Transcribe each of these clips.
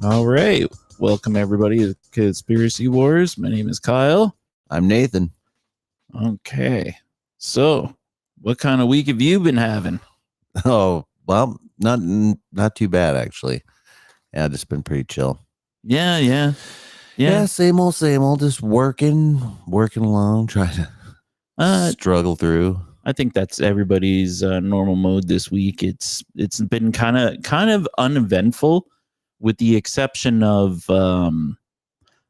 All right. Welcome, everybody, to Conspiracy Wars. My name is Kyle. I'm Nathan. Okay. So, what kind of week have you been having? Oh, well, not too bad, actually. Yeah, just been pretty chill. Yeah. Same old, just working along, trying to struggle through. I think that's everybody's normal mode this week. It's been kind of uneventful, with the exception of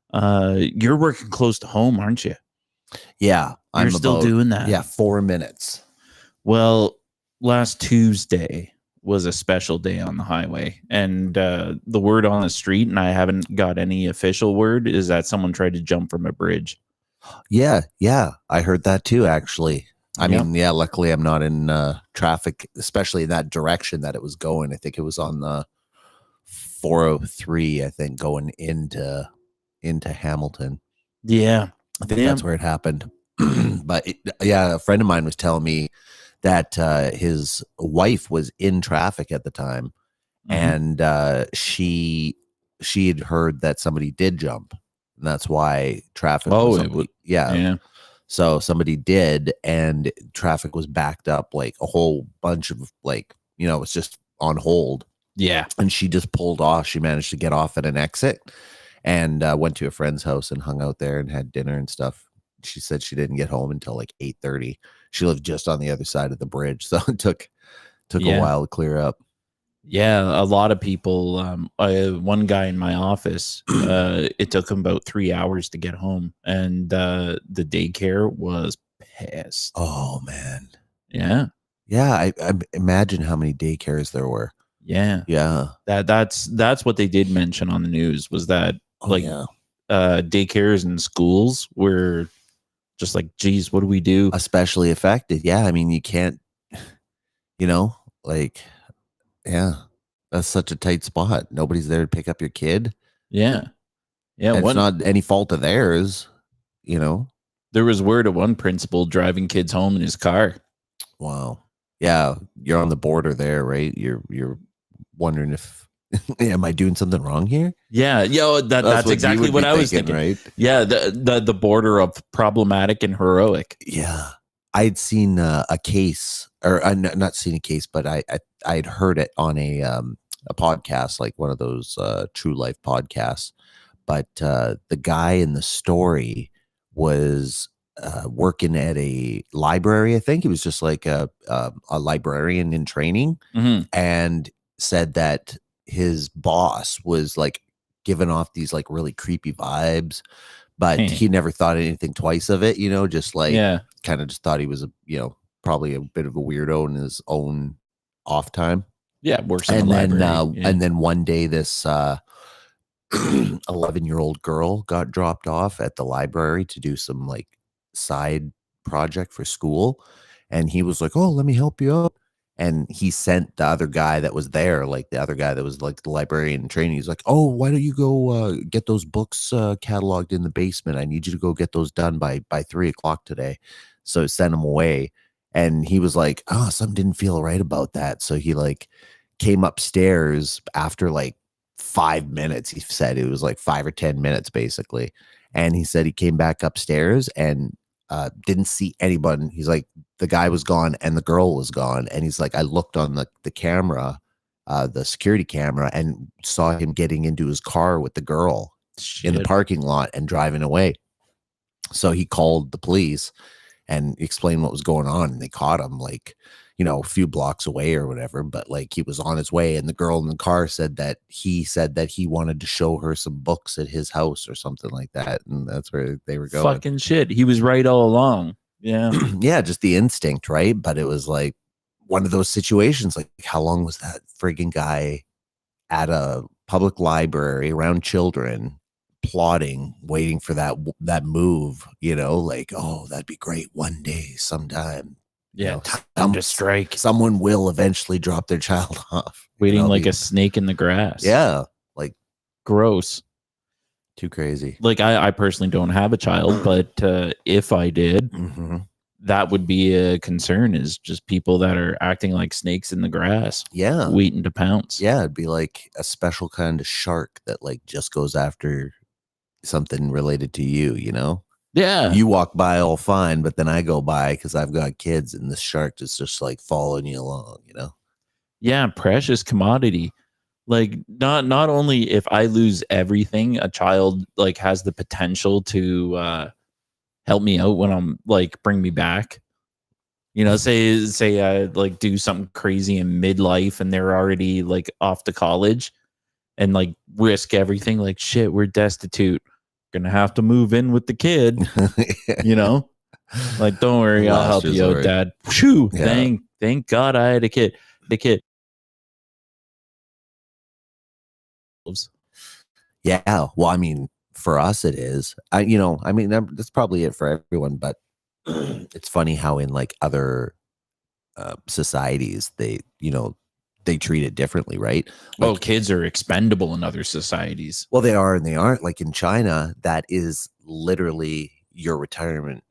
you're working close to home, aren't you? Yeah, You're still doing that. Yeah, 4 minutes. Well, last Tuesday was a special day on the highway, and the word on the street, and I haven't got any official word, is that someone tried to jump from a bridge. Yeah, I heard that too, actually. I mean, luckily I'm not in traffic, especially in that direction that it was going. I think it was on the 403, I think, going into Hamilton. Yeah. I think that's where it happened. But a friend of mine was telling me that his wife was in traffic at the time, and she had heard that somebody did jump, and that's why traffic. Yeah. So somebody did, and traffic was backed up, like a whole bunch of it's just on hold. Yeah. And she just pulled off. She managed to get off at an exit and went to a friend's house and hung out there and had dinner and stuff. She said she didn't get home until like 8:30. She lived just on the other side of the bridge, so it took a while to clear up. Yeah, a lot of people. One guy in my office, it took him about 3 hours to get home, and the daycare was pissed. Oh man, yeah. I imagine how many daycares there were. Yeah. That's what they did mention on the news, was that daycares and schools were just like, geez, what do we do? Especially affected. Yeah, I mean, you can't, that's such a tight spot. Nobody's there to pick up your kid. Yeah. It's not any fault of theirs, There was word of one principal driving kids home in his car. Wow. Yeah, you're on the border there, right? You're wondering if am I doing something wrong here? Yeah, that's exactly what I was thinking, right? Yeah, the border of problematic and heroic. Yeah, I'd seen a case, or not seen a case, but I'd heard it on a podcast, like one of those True Life podcasts. But the guy in the story was working at a library. I think he was just like a librarian in training, and said that his boss was like giving off these like really creepy vibes, but he never thought anything twice of it, just like kind of just thought he was probably a bit of a weirdo in his own off time. Yeah, works in the library. And then one day this 11-year-old girl got dropped off at the library to do some like side project for school, and he was like, "Oh, let me help you out." And he sent the other guy that was there, like the other guy that was like the librarian in training. He's like, "Oh, why don't you go get those books cataloged in the basement? I need you to go get those done by 3:00 today." So send him away. And he was like, "Oh, something didn't feel right about that." So he like came upstairs after like 5 minutes. He said it was like 5 or 10 minutes basically. And he said he came back upstairs and didn't see anybody. He's like, the guy was gone and the girl was gone. And he's like, I looked on the camera, the security camera, and saw him getting into his car with the girl in the parking lot and driving away. So he called the police and explained what was going on. And they caught him like, a few blocks away or whatever, but like he was on his way. And the girl in the car said that he wanted to show her some books at his house or something like that. And that's where they were going. Fucking shit. He was right all along. Yeah. Yeah. Just the instinct. Right. But it was like one of those situations, like how long was that friggin' guy at a public library around children plotting, waiting for that move, like, oh, that'd be great one day, sometime. Yeah, time to strike. Someone will eventually drop their child off. Waiting like a snake in the grass. Yeah, like gross. Too crazy. Like I personally don't have a child, but if I did, that would be a concern, is just people that are acting like snakes in the grass, Yeah. waiting to pounce. Yeah, it'd be like a special kind of shark that like just goes after something related to you, you know? Yeah. You walk by all fine, but then I go by because I've got kids and the shark is just like following you along, you know? Yeah, precious commodity. Like not only if I lose everything, a child like has the potential to help me out when I'm like bring me back. You know, say I like do something crazy in midlife and they're already like off to college and like risk everything. Like shit, we're destitute. Gonna have to move in with the kid. You know, like don't worry, I'll Last help you out, resort. Dad. Phew, Yeah. thank God I had a kid. The kid. Yeah. Well, I mean, for us, it is. I mean, that's probably it for everyone, but it's funny how in like other societies, they treat it differently, right? Oh, Like, kids are expendable in other societies. well, they are and they aren't. Like in China, that is literally your retirement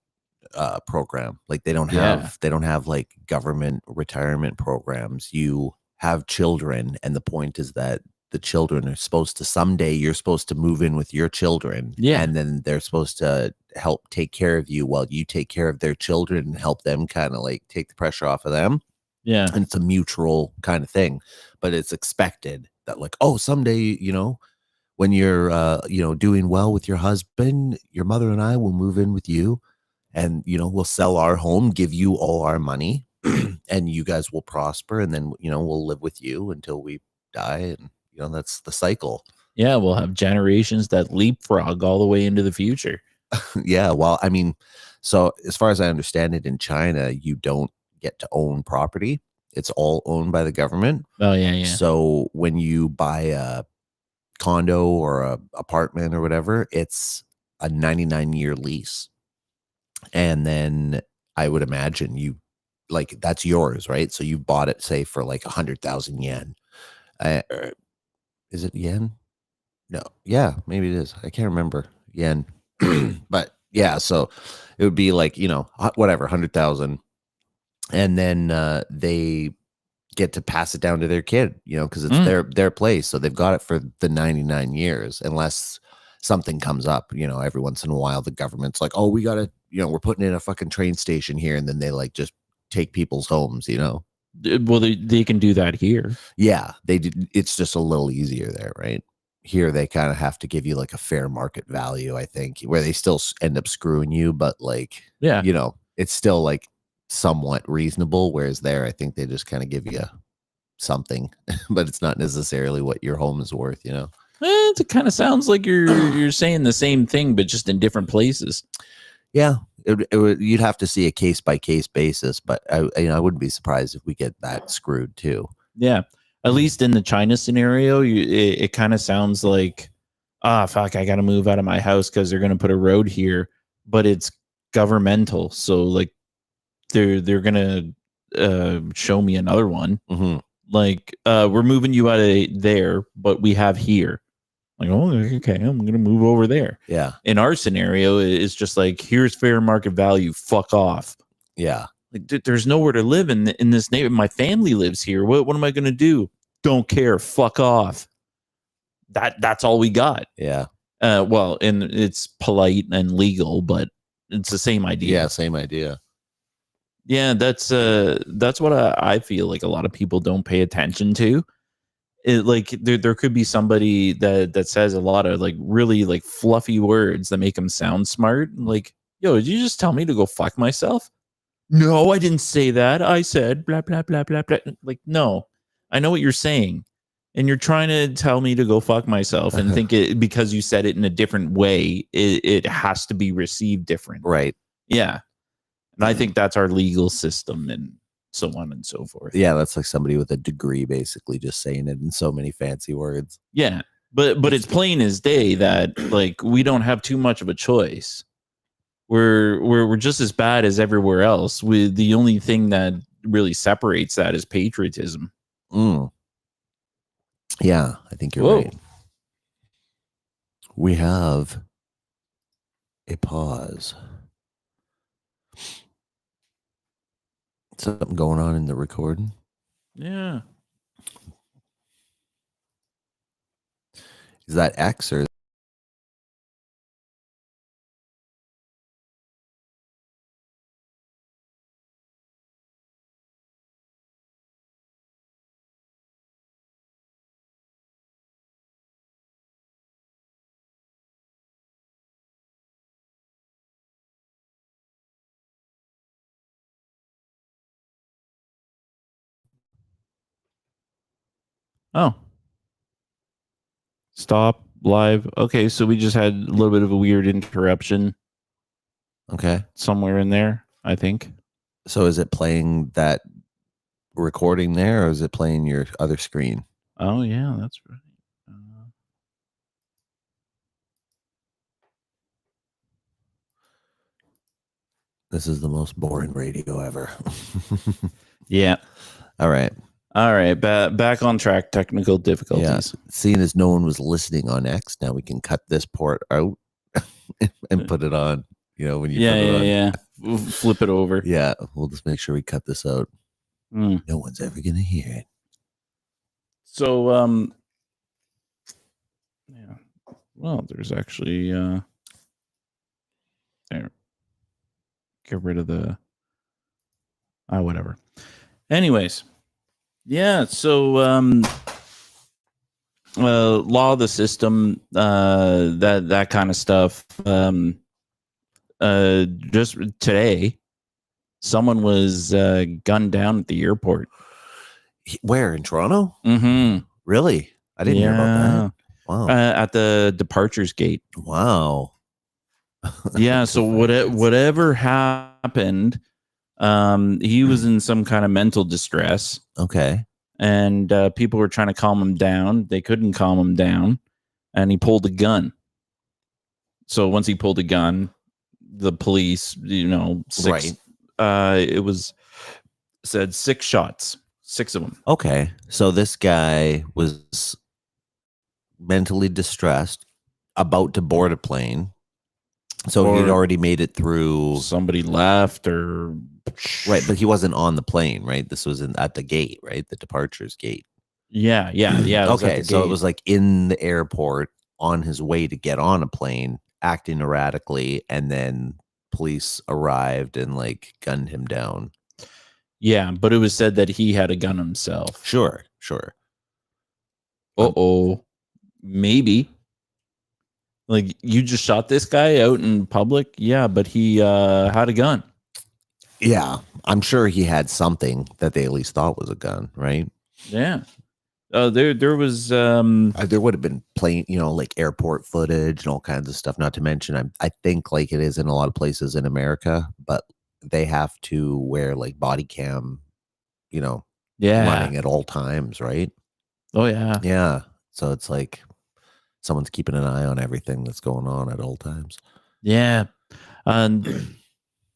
program. Like Yeah. they don't have like government retirement programs. You have children, and the point is that the children are supposed to someday you're supposed to move in with your children, Yeah. and then they're supposed to help take care of you while you take care of their children and help them kind of like take the pressure off of them. Yeah. And it's a mutual kind of thing, but it's expected that like, oh, someday, when you're doing well with your husband, your mother and I will move in with you, and we'll sell our home, give you all our money, and you guys will prosper, and then we'll live with you until we die, and that's the cycle. Yeah. We'll have generations that leapfrog all the way into the future. Yeah, well, I mean, so as far as I understand it, in China you don't get to own property. It's all owned by the government. Oh, yeah. Yeah. So when you buy a condo or a apartment or whatever, it's a 99-year lease. And then I would imagine you like that's yours, right? So you bought it, say, for like 100,000 yen. Is it yen? No, yeah, maybe it is. I can't remember yen, but yeah. So it would be like whatever 100,000, and then they get to pass it down to their kid, because it's their place. So they've got it for the 99 years, unless something comes up, every once in a while, the government's like, oh, we got to, we're putting in a fucking train station here. And then they like just take people's homes, Well, they can do that here. Yeah, they did. It's just a little easier there, right? Here, they kind of have to give you like a fair market value, I think, where they still end up screwing you, but like, Yeah. it's still like somewhat reasonable. Whereas there, I think they just kind of give you something, but it's not necessarily what your home is worth, It kind of sounds like you're saying the same thing, but just in different places. Yeah, you'd have to see a case by case basis, but I wouldn't be surprised if we get that screwed too. Yeah, at least in the China scenario, it kind of sounds like, fuck, I got to move out of my house because they're going to put a road here, but it's governmental, so like they're going to show me another one. Mm-hmm. Like, we're moving you out of there, but we have here. Like, oh, okay, I'm going to move over there. Yeah. In our scenario, it's just like, here's fair market value. Fuck off. Yeah. Like, there's nowhere to live in this neighborhood. My family lives here. What am I going to do? Don't care. Fuck off. That's all we got. Yeah. Well, and it's polite and legal, but it's the same idea. Yeah, same idea. Yeah, that's what I feel like a lot of people don't pay attention to. Like there could be somebody that says a lot of like really like fluffy words that make them sound smart. Like, yo, did you just tell me to go fuck myself? No, I didn't say that. I said blah blah blah blah blah. Like, no, I know what you're saying, and you're trying to tell me to go fuck myself and think it because you said it in a different way, it has to be received different. Right. Yeah, and I think that's our legal system and so on and so forth. Yeah, that's like somebody with a degree basically just saying it in so many fancy words. Yeah, but it's plain as day that like we don't have too much of a choice. We're just as bad as everywhere else. With the only thing that really separates that is patriotism. Yeah, I think you're right. We have a pause. Something going on in the recording. Yeah. Is that X or? Oh. Stop live. Okay, so we just had a little bit of a weird interruption Okay. somewhere in there, I think. So is it playing that recording there, or is it playing your other screen? Oh yeah, that's right. This is the most boring radio ever. Yeah. All right. All right. Back on track. Technical difficulties. Yeah. Seeing as no one was listening on X, now we can cut this port out and put it on. You know, when you put it on. Yeah. Flip it over. Yeah. We'll just make sure we cut this out. Mm. No one's ever gonna hear it. So yeah. Well, there's actually there. Get rid of the whatever. Anyways. Yeah, so law of the system, that kind of stuff. Just today, someone was gunned down at the airport. Where, in Toronto? Mm-hmm. Really? I didn't hear about that. Wow. At the departures gate. Wow. Yeah. So whatever happened, he was in some kind of mental distress. Okay. And people were trying to calm him down. They couldn't calm him down, and he pulled a gun. So once he pulled a gun, the police, Right. It was said 6 shots, 6 of them. Okay. So this guy was mentally distressed, about to board a plane. So he'd already made it through. Somebody left or. Right. But he wasn't on the plane, right? This was at the gate, right? The departures gate. Yeah. Okay. So it was like in the airport on his way to get on a plane, acting erratically, and then police arrived and like gunned him down. Yeah, but it was said that he had a gun himself. Sure. Maybe. Like, you just shot this guy out in public? Yeah, but he had a gun. Yeah, I'm sure he had something that they at least thought was a gun, right? Yeah. There was there would have been plane, like airport footage and all kinds of stuff. Not to mention, I think like it is in a lot of places in America, but they have to wear like body cam, running at all times, right? Oh yeah. Yeah. So it's like someone's keeping an eye on everything that's going on at all times. Yeah. And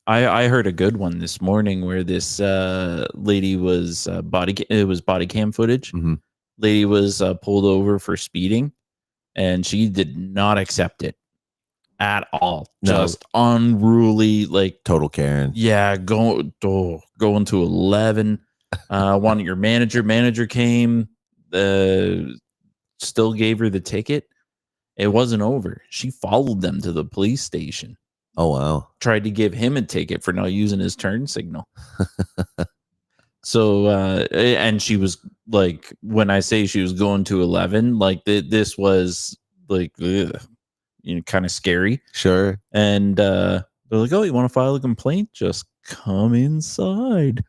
I heard a good one this morning where this lady was it was body cam footage. Mm-hmm. Lady was pulled over for speeding, and she did not accept it at all. No. Just unruly, like total Karen. Yeah, going to 11. Wanted your manager. Manager came, still gave her the ticket. It wasn't over. She followed them to the police station. Oh, wow. Tried to give him a ticket for not using his turn signal. So, and she was like, when I say she was going to 11, like this was like, kind of scary. Sure. And they're like, oh, you want to file a complaint? Just come inside.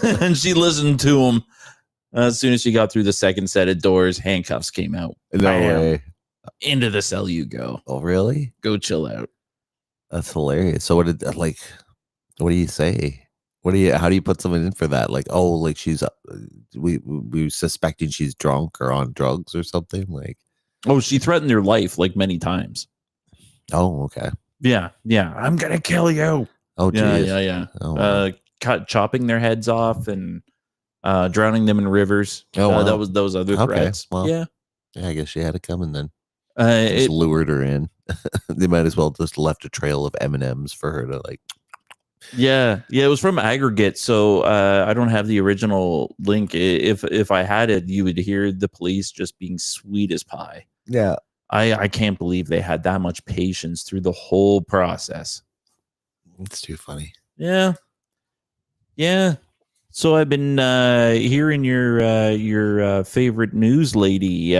And she listened to him. As soon as she got through the second set of doors, handcuffs came out. No way. Into the cell you go. Oh, really? Go chill out. That's hilarious. So what do you say? How do you put someone in for that? Like, oh, like she's, we suspecting she's drunk or on drugs or something like. Oh, she threatened their life like many times. Oh, okay. Yeah. I'm going to kill you. Oh, geez. Yeah. Oh, wow. Chopping their heads off and drowning them in rivers. Oh, wow. That was those other threats. Well, yeah, I guess she had it coming then. Just lured her in. They might as well just left a trail of M&Ms for her to like. Yeah, it was from Aggregate, so I don't have the original link. If I had it, you would hear the police just being sweet as pie. Yeah. I can't believe they had that much patience through the whole process. It's too funny. Yeah. So I've been hearing your favorite news lady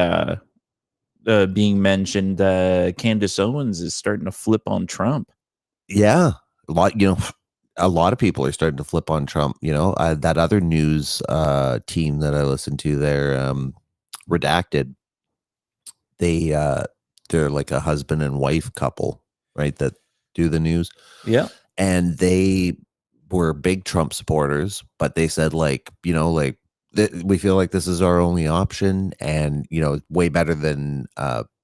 being mentioned. Candace Owens is starting to flip on Trump. Yeah. A lot of people are starting to flip on Trump. That other news team that I listened to there, Redacted, they're like a husband and wife couple, right? That do the news. Yeah. And they were big Trump supporters, but they said we feel like this is our only option, and way better than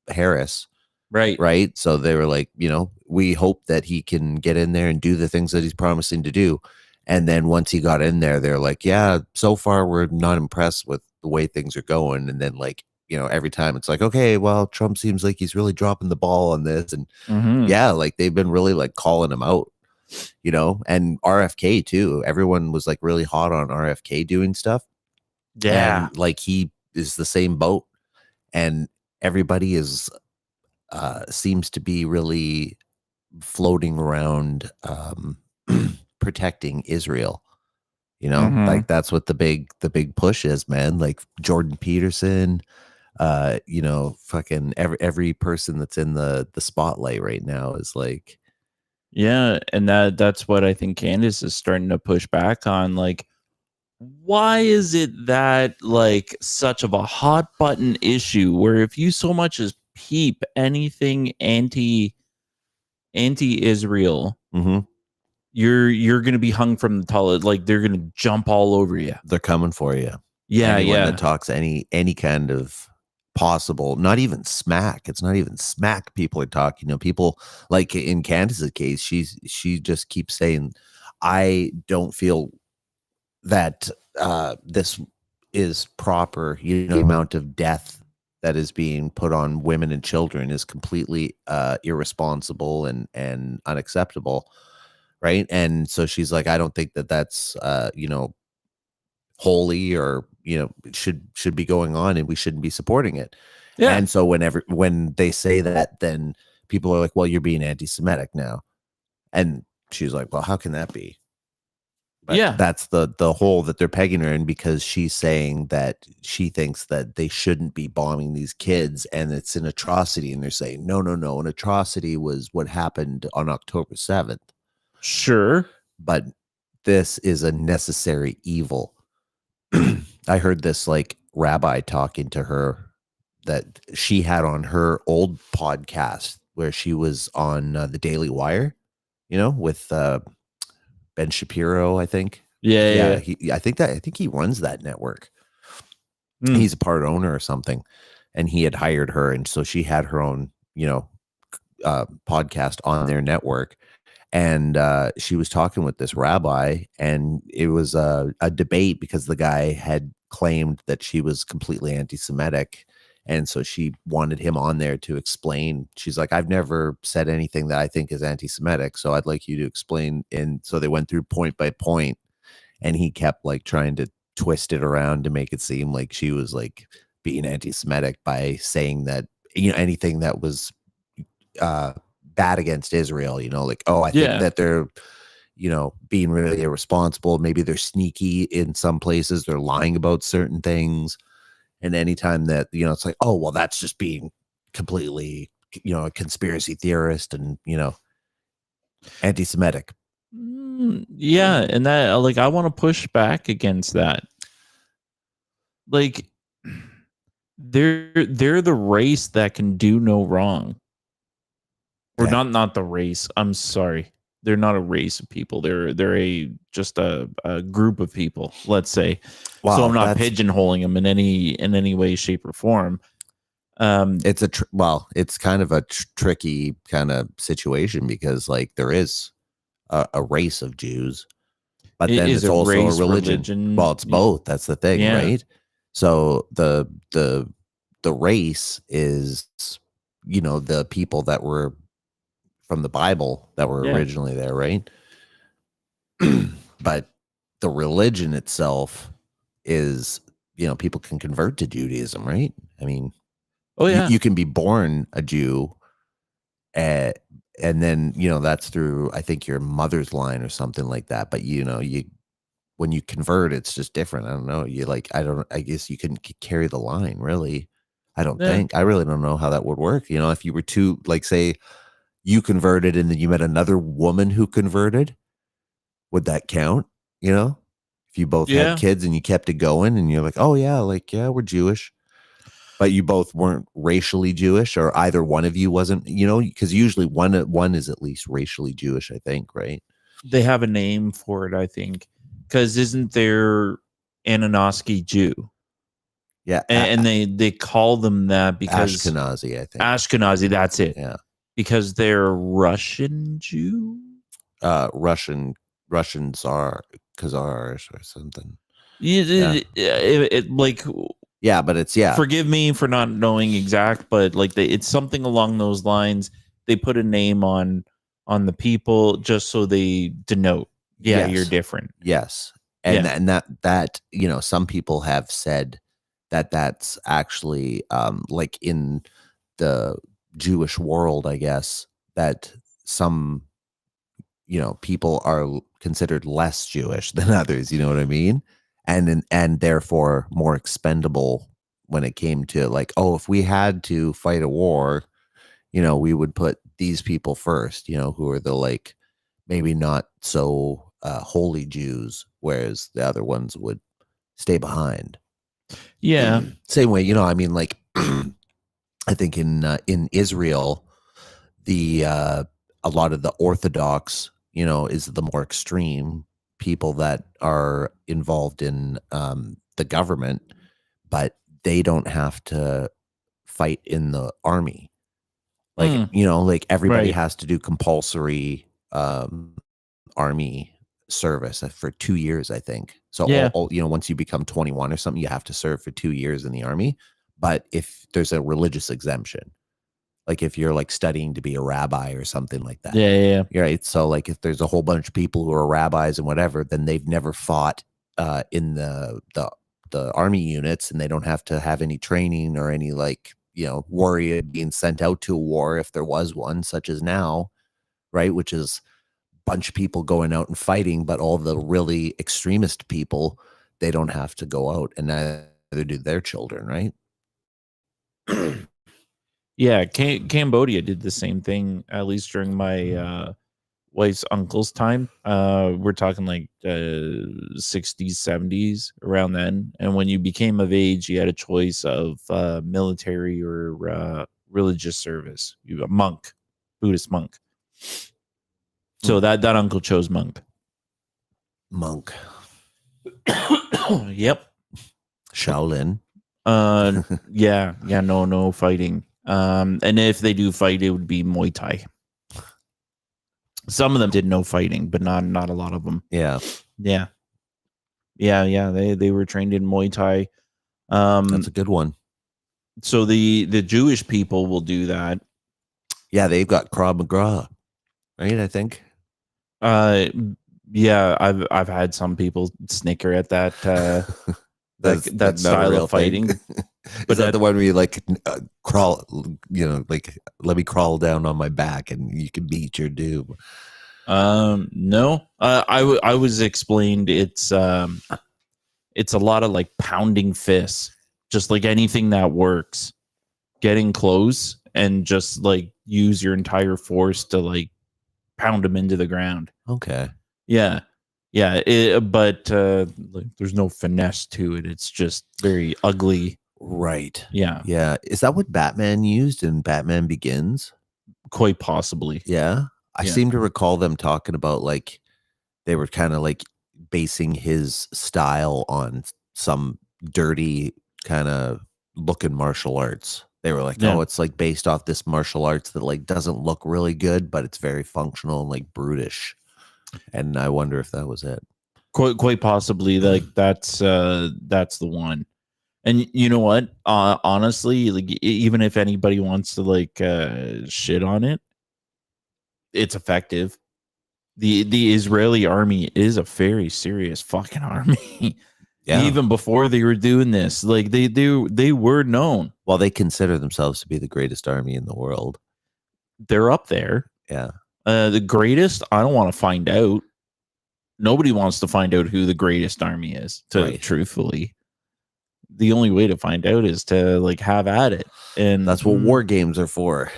Harris. Right. So they were like, we hope that he can get in there and do the things that he's promising to do. And then once he got in there, they're like, yeah, so far we're not impressed with the way things are going. And then every time it's like, okay, well, Trump seems like he's really dropping the ball on this. And yeah, like they've been really like calling him out, and RFK too. Everyone was like really hot on RFK doing stuff. Yeah. And like he is the same boat, and everybody is seems to be really floating around protecting Israel. Like that's what the big push is, man. Like Jordan Peterson, fucking every person that's in the spotlight right now is like, yeah, and that's what I think Candace is starting to push back on. Like, why is it that like such of a hot button issue where if you so much as peep anything anti-Israel, you're gonna be hung from the tall, like they're gonna jump all over you. They're coming for you. Yeah. Anyone that talks any kind of possible, not even smack. It's not even smack people are talking. People like in Candace's case, she just keeps saying, I don't feel that this is proper. The amount of death that is being put on women and children is completely irresponsible and unacceptable. Right. And so she's like, I don't think that that's holy or should be going on, and we shouldn't be supporting it. Yeah. And so when they say that, then people are like, well, you're being anti-Semitic now. And she's like, well, how can that be? But yeah, that's the hole that they're pegging her in, because she's saying that she thinks that they shouldn't be bombing these kids and it's an atrocity. And they're saying, no, an atrocity was what happened on October 7th. Sure. But this is a necessary evil. I heard this like rabbi talking to her that she had on her old podcast where she was on the Daily Wire, with Ben Shapiro, I think. Yeah. I think he runs that network. He's a part owner or something, and he had hired her, and so she had her own, podcast on their network. And she was talking with this rabbi, and it was a debate because the guy had claimed that she was completely anti-Semitic. And so she wanted him on there to explain. She's like, I've never said anything that I think is anti-Semitic, so I'd like you to explain. And so they went through point by point, and he kept like trying to twist it around to make it seem like she was like being anti-Semitic by saying that, anything that was bad against Israel, like, oh, I think that they're, being really irresponsible. Maybe they're sneaky in some places. They're lying about certain things. And anytime that, it's like, oh, well, that's just being completely, a conspiracy theorist and, anti-Semitic. Yeah. And that, like, I want to push back against that. Like, they're the race that can do no wrong. Or not the race. I'm sorry. They're not a race of people. They're just a group of people, let's say. Wow, so I'm not pigeonholing them in any way, shape, or form. It's it's kind of a tricky kind of situation, because like there is a race of Jews, but then it's also a religion. Well, it's both. That's the thing, right? So the race is, the people that were from the Bible that were originally there, right? But the religion itself is, people can convert to Judaism, right? I mean, Oh yeah. you can be born a Jew, and then that's through, I think, your mother's line or something like that. But you when you convert, it's just different. I don't know. I guess you couldn't carry the line, really. I don't Yeah. think. I really don't know how that would work. If you were to, like, say you converted and then you met another woman who converted, would that count? If you both had Yeah. kids and you kept it going and you're like, oh yeah, like, yeah, we're Jewish, but you both weren't racially Jewish, or either one of you wasn't, because usually one is at least racially Jewish, I think, right? They have a name for it, I think, because isn't there Anunnaki Jew? Yeah. And they call them that because Ashkenazi, I think. Ashkenazi, that's it. Yeah. Because they're Russian Jew. Russian Tsar Khazars or something. Like, yeah, but it's, yeah. Forgive me for not knowing exact, but like it's something along those lines. They put a name on the people just so they denote, yeah, Yes. you're different. Yes. And that some people have said that that's actually like in the Jewish world, I guess, that some people are considered less Jewish than others, you know what I mean? And therefore more expendable when it came to, like, oh, if we had to fight a war, we would put these people first, who are the, like, maybe not so holy Jews, whereas the other ones would stay behind. Yeah. Same way, I mean, like, I think in Israel, the a lot of the Orthodox, is the more extreme people that are involved in the government, but they don't have to fight in the army. Like, like everybody Right. has to do compulsory army service for 2 years, I think. So Yeah. once you become 21 or something, you have to serve for 2 years in the army. But if there's a religious exemption, like if you're like studying to be a rabbi or something like that. Yeah. Right. So like if there's a whole bunch of people who are rabbis and whatever, then they've never fought in the army units, and they don't have to have any training or any, like, worry of being sent out to a war if there was one, such as now, right? Which is a bunch of people going out and fighting, but all the really extremist people, they don't have to go out, and neither do their children, right? Yeah, Cambodia did the same thing, at least during my wife's uncle's time. We're talking like 60s, 70s, around then. And when you became of age, you had a choice of military or religious service. You a monk, Buddhist monk. So that uncle chose monk. Monk. Yep. Shaolin. Yeah, no fighting. And if they do fight, it would be Muay Thai. Some of them did no fighting, but not a lot of them. Yeah. They were trained in Muay Thai. That's a good one. So the Jewish people will do that. Yeah, they've got Krav Maga, right? I think. Yeah, I've had some people snicker at that that style of fighting. But that the one where you like crawl, like, let me crawl down on my back and you can beat your doom? No. I was explained it's a lot of like pounding fists, just like anything that works, getting close and just like use your entire force to like pound them into the ground. Okay. Yeah. But like, there's no finesse to it. It's just very ugly. Right. Yeah. Is that what Batman used in Batman Begins? Quite possibly. Yeah. I seem to recall them talking about, like, they were kind of like basing his style on some dirty kind of looking martial arts. They were like, oh, it's like based off this martial arts that like doesn't look really good, but it's very functional and like brutish. And I wonder if that was it. Quite possibly. Like that's the one. And you know what? Honestly, like even if anybody wants to like shit on it, it's effective. the Israeli army is a very serious fucking army. Yeah. Even before they were doing this, like they were known. Well, they consider themselves to be the greatest army in the world. They're up there. Yeah. The greatest, I don't want to find out. Nobody wants to find out who the greatest army is, truthfully. The only way to find out is to like have at it. And that's what war games are for.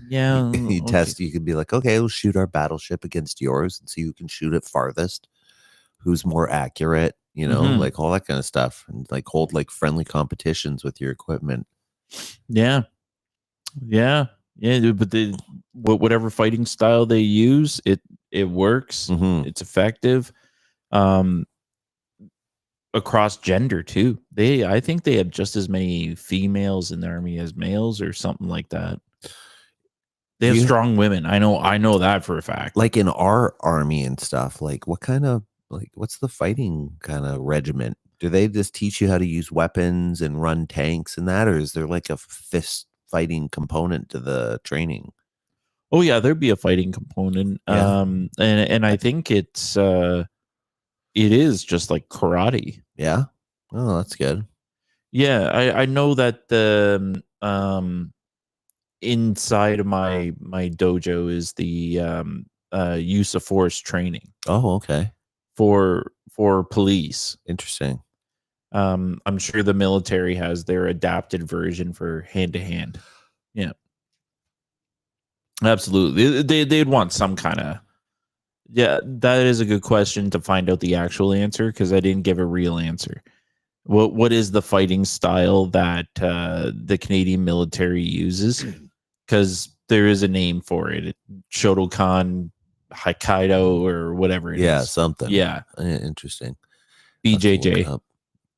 Yeah. You test, you could be like, okay, we'll shoot our battleship against yours and see who can shoot it farthest, who's more accurate, you know, like all that kind of stuff. And like hold like friendly competitions with your equipment. Yeah. Yeah. Yeah. But whatever fighting style they use, it works. It's effective. Across gender too. I think they have just as many females in the army as males or something like that. They have strong women. I know that for a fact. Like in our army and stuff, like what's the fighting kind of regiment? Do they just teach you how to use weapons and run tanks and that, or is there like a fist fighting component to the training? Oh yeah, there'd be a fighting component. Yeah. And I think it is just like karate. Yeah. Oh, that's good. Yeah, I know that the inside of my dojo is the use of force training. Oh, okay. For police. Interesting. I'm sure the military has their adapted version for hand to hand. Yeah. Absolutely. They'd want some kind of. Yeah, that is a good question to find out the actual answer because I didn't give a real answer. What is the fighting style that the Canadian military uses? Because there is a name for it. Shotokan, Hokkaido, or whatever it is. Yeah, something. Yeah. Interesting. BJJ.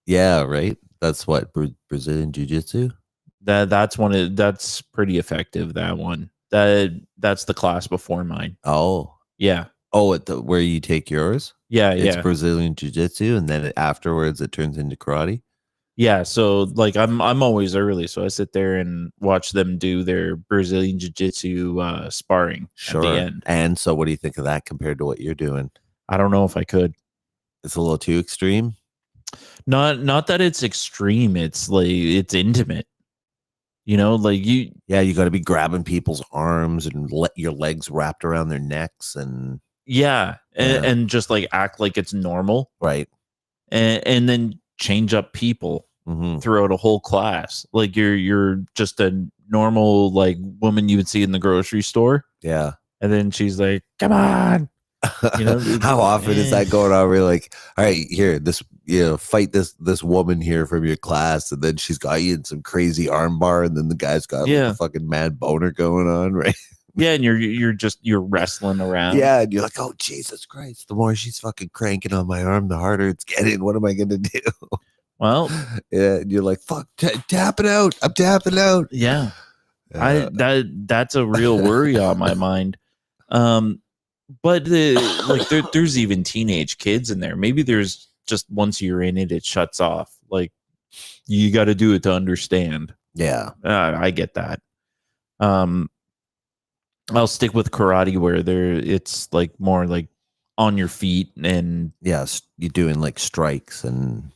Yeah, right. That's what Brazilian Jiu-Jitsu. That's one. That's pretty effective. That one. That's the class before mine. Oh. Yeah. Oh, where you take yours? Yeah, it's Brazilian Jiu-Jitsu, and then afterwards it turns into karate. Yeah, so like I'm always early, so I sit there and watch them do their Brazilian Jiu-Jitsu sparring at the end. And so, what do you think of that compared to what you're doing? I don't know if I could. It's a little too extreme. Not that it's extreme. It's like it's intimate. You know, like you got to be grabbing people's arms and let your legs wrapped around their necks and. Yeah, and just like act like it's normal, right? And then change up people throughout a whole class. Like you're just a normal like woman you would see in the grocery store. Yeah, and then she's like, "Come on." You know, how often is that going on? We're like, all right, here, fight this woman here from your class, and then she's got you in some crazy arm bar, and then the guy's got like a fucking mad boner going on, right? Yeah, and you're wrestling around. Yeah, and you're like, oh Jesus Christ! The more she's fucking cranking on my arm, the harder it's getting. What am I gonna do? Well, yeah, and you're like, fuck, tap it out. I'm tapping out. Yeah, that's a real worry on my mind. But there's even teenage kids in there. Maybe there's just once you're in it, it shuts off. Like you got to do it to understand. Yeah, I get that. I'll stick with karate where it's like more like on your feet and yes, you're doing like strikes and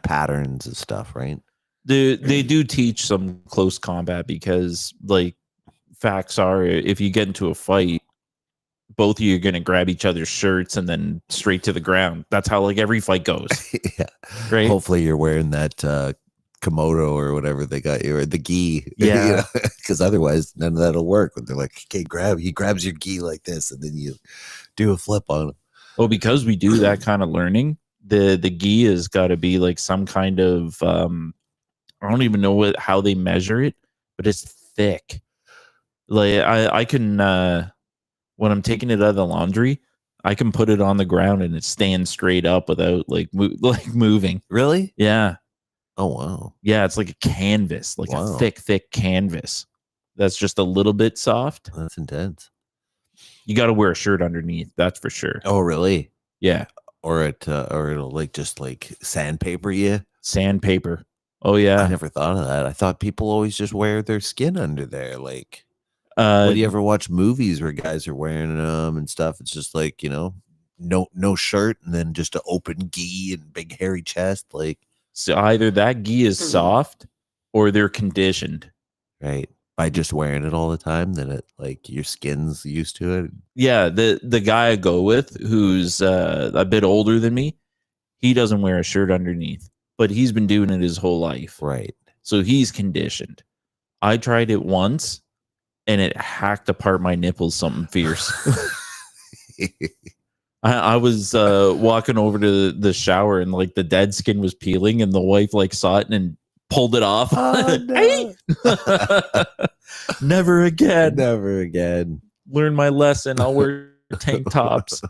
patterns and stuff, right? They do teach some close combat because like facts are if you get into a fight, both of you are gonna grab each other's shirts and then straight to the ground. That's how like every fight goes. Yeah, right. Hopefully you're wearing that Komodo or whatever they got you, or the gi. Yeah, because otherwise none of that'll work. When they're like, okay, he grabs your gi like this, and then you do a flip on him. Well, because we do that kind of learning, the gi has got to be like some kind of I don't even know how they measure it, but it's thick. Like I can when I'm taking it out of the laundry, I can put it on the ground and it stands straight up without like moving. Really? Yeah. Oh wow. Yeah, it's like a canvas, like a thick canvas. That's just a little bit soft. That's intense. You got to wear a shirt underneath, that's for sure. Oh really? Yeah. Or it'll like just like sandpaper you. Sandpaper. Oh yeah. I never thought of that. I thought people always just wear their skin under there, like. When you ever watch movies where guys are wearing them and stuff, it's just like, no shirt and then just an open gi and big hairy chest, like so either that gi is soft or they're conditioned. right. By just wearing it all the time, then it like your skin's used to it. Yeah, the guy I go with, who's a bit older than me, he doesn't wear a shirt underneath, but he's been doing it his whole life. Right. So he's conditioned. I tried it once and it hacked apart my nipples something fierce. I was walking over to the shower and like the dead skin was peeling and the wife like saw it and pulled it off. Oh, no. Never again. Never again. Learn my lesson. I'll wear tank tops.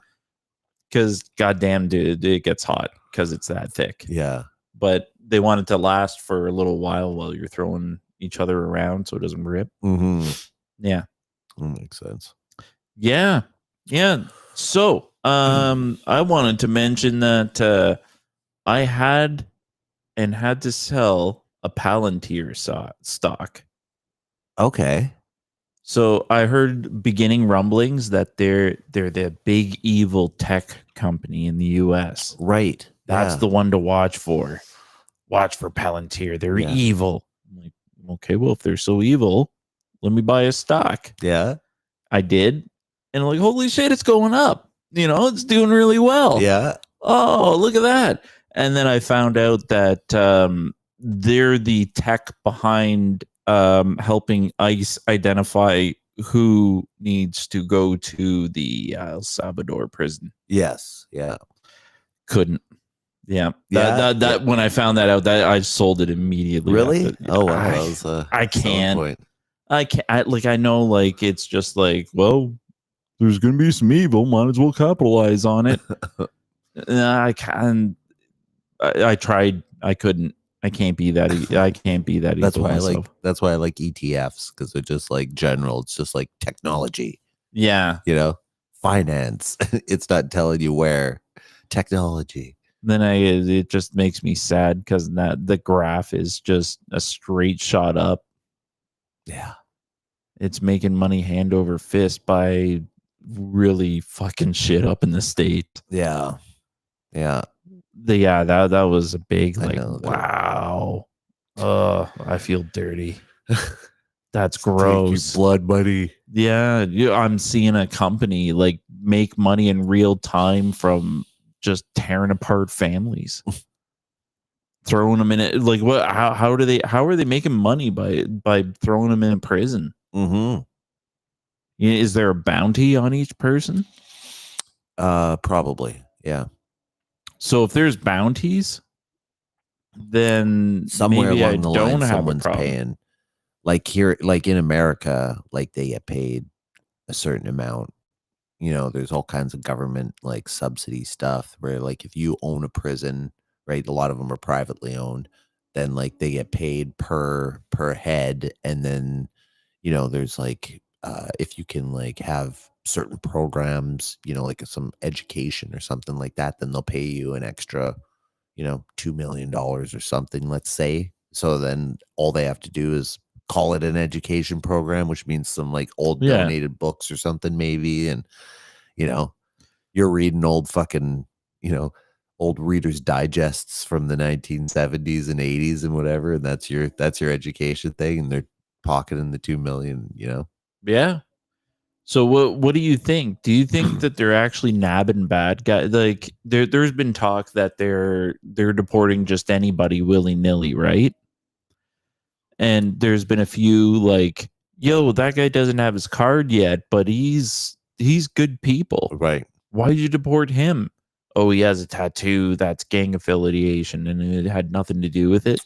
Because goddamn, dude, it gets hot because it's that thick. Yeah. But they want it to last for a little while you're throwing each other around so it doesn't rip. Mm-hmm. Yeah. That makes sense. Yeah. Yeah. So I wanted to mention that I had to sell a Palantir stock. Okay. So I heard beginning rumblings that they're the big evil tech company in the US. Right. That's the one to watch for. Watch for Palantir. They're evil. I'm like, okay, well, if they're so evil, let me buy a stock. Yeah. I did. And I'm like, holy shit, it's going up. It's doing really well. Yeah. Oh, look at that. And then I found out that they're the tech behind helping ICE identify who needs to go to the El Salvador prison. Yes. Yeah. Couldn't. Yeah. That when I found that out, that I sold it immediately. Really? Oh wow. I can't. I know, like, it's just like, well, there's gonna be some evil, might as well capitalize on it. I can't. I tried. I couldn't. I can't be that. I can't be that. That's why That's why I like ETFs, because they're just like general. It's just like technology. Yeah. Finance. It's not telling you where. Technology. Then it just makes me sad because the graph is just a straight shot up. Yeah. It's making money hand over fist by really fucking shit up in the state. Yeah. Yeah. That was a big, like, wow. I feel dirty. That's gross. Blood money. Yeah. I'm seeing a company like make money in real time from just tearing apart families. Throwing them in it. Like, what? How are they making money by throwing them in prison? Mm-hmm. Is there a bounty on each person? Probably. Yeah. So if there's bounties, then somewhere maybe along the line, someone's paying. Like here, like in America, like they get paid a certain amount. There's all kinds of government like subsidy stuff where, like, if you own a prison, right, a lot of them are privately owned, then like they get paid per head, and then there's like if you can like have certain programs, like some education or something like that, then they'll pay you an extra, $2 million or something, let's say. So then all they have to do is call it an education program, which means some like old donated books or something maybe, and you're reading old fucking old Reader's Digests from the 1970s and 80s and whatever, and that's your education thing, and they're pocketing the 2 million. Yeah. So what do you think? Do you think that they're actually nabbing bad guys? Like, there's been talk that they're deporting just anybody willy-nilly, right? And there's been a few like, yo, that guy doesn't have his card yet, but he's good people. Right. Why did you deport him? Oh, he has a tattoo that's gang affiliation and it had nothing to do with it.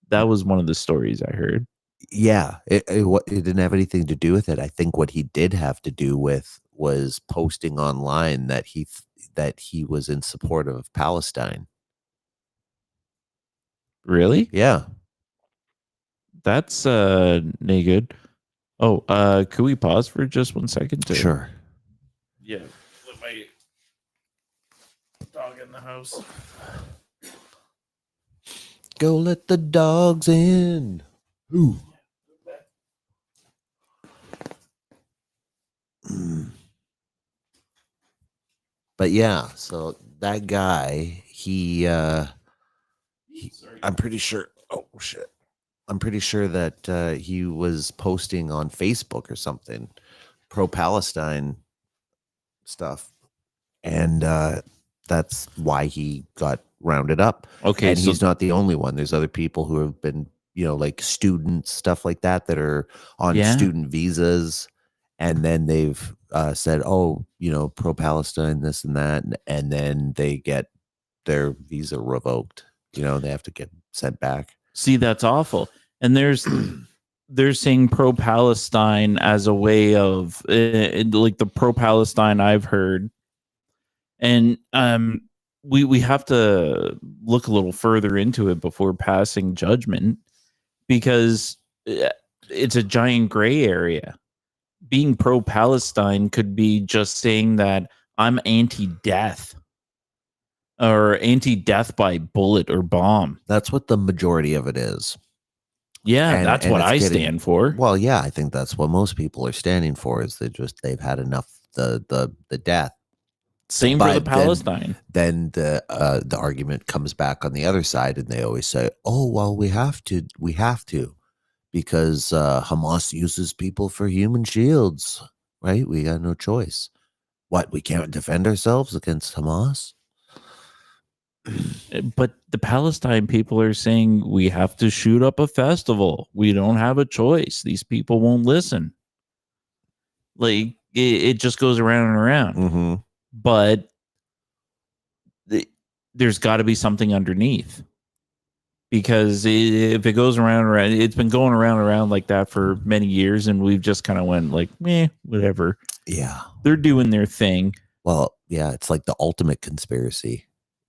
That was one of the stories I heard. Yeah, it didn't have anything to do with it. I think what he did have to do with was posting online that he was in support of Palestine. Really? Yeah. That's good. Oh, could we pause for just 1 second? Sure. Yeah. Let my dog in the house. Go let the dogs in. Ooh. But yeah, so that guy, I'm pretty sure. Oh shit! I'm pretty sure that he was posting on Facebook or something, pro-Palestine stuff, and that's why he got rounded up. Okay, And so he's not the only one. There's other people who have been, like students, stuff like that, that are on yeah. student visas, and then they've said, "Oh, pro-Palestine, this and that," and then they get their visa revoked. They have to get sent back. See, that's awful. And they're saying pro-Palestine as a way of like the pro-Palestine I've heard, and we have to look a little further into it before passing judgment, because it's a giant gray area. Being pro-Palestine could be just saying that I'm anti-death or anti-death by bullet or bomb. That's what the majority of it is. Yeah, that's what it's I stand for. Well, yeah, I think that's what most people are standing for. Is they've had enough the death. Same for the But Palestine. then the argument comes back on the other side, and they always say, "Oh, well, we have to, because Hamas uses people for human shields, right? We got no choice. What, we can't defend ourselves against Hamas?" But the Palestine people are saying we have to shoot up a festival. We don't have a choice. These people won't listen. Like it just goes around and around. Mm-hmm. But there's got to be something underneath, because if it goes around and around, it's been going around and around like that for many years, and we've just kind of went like, whatever. Yeah, they're doing their thing. Well, yeah, it's like the ultimate conspiracy,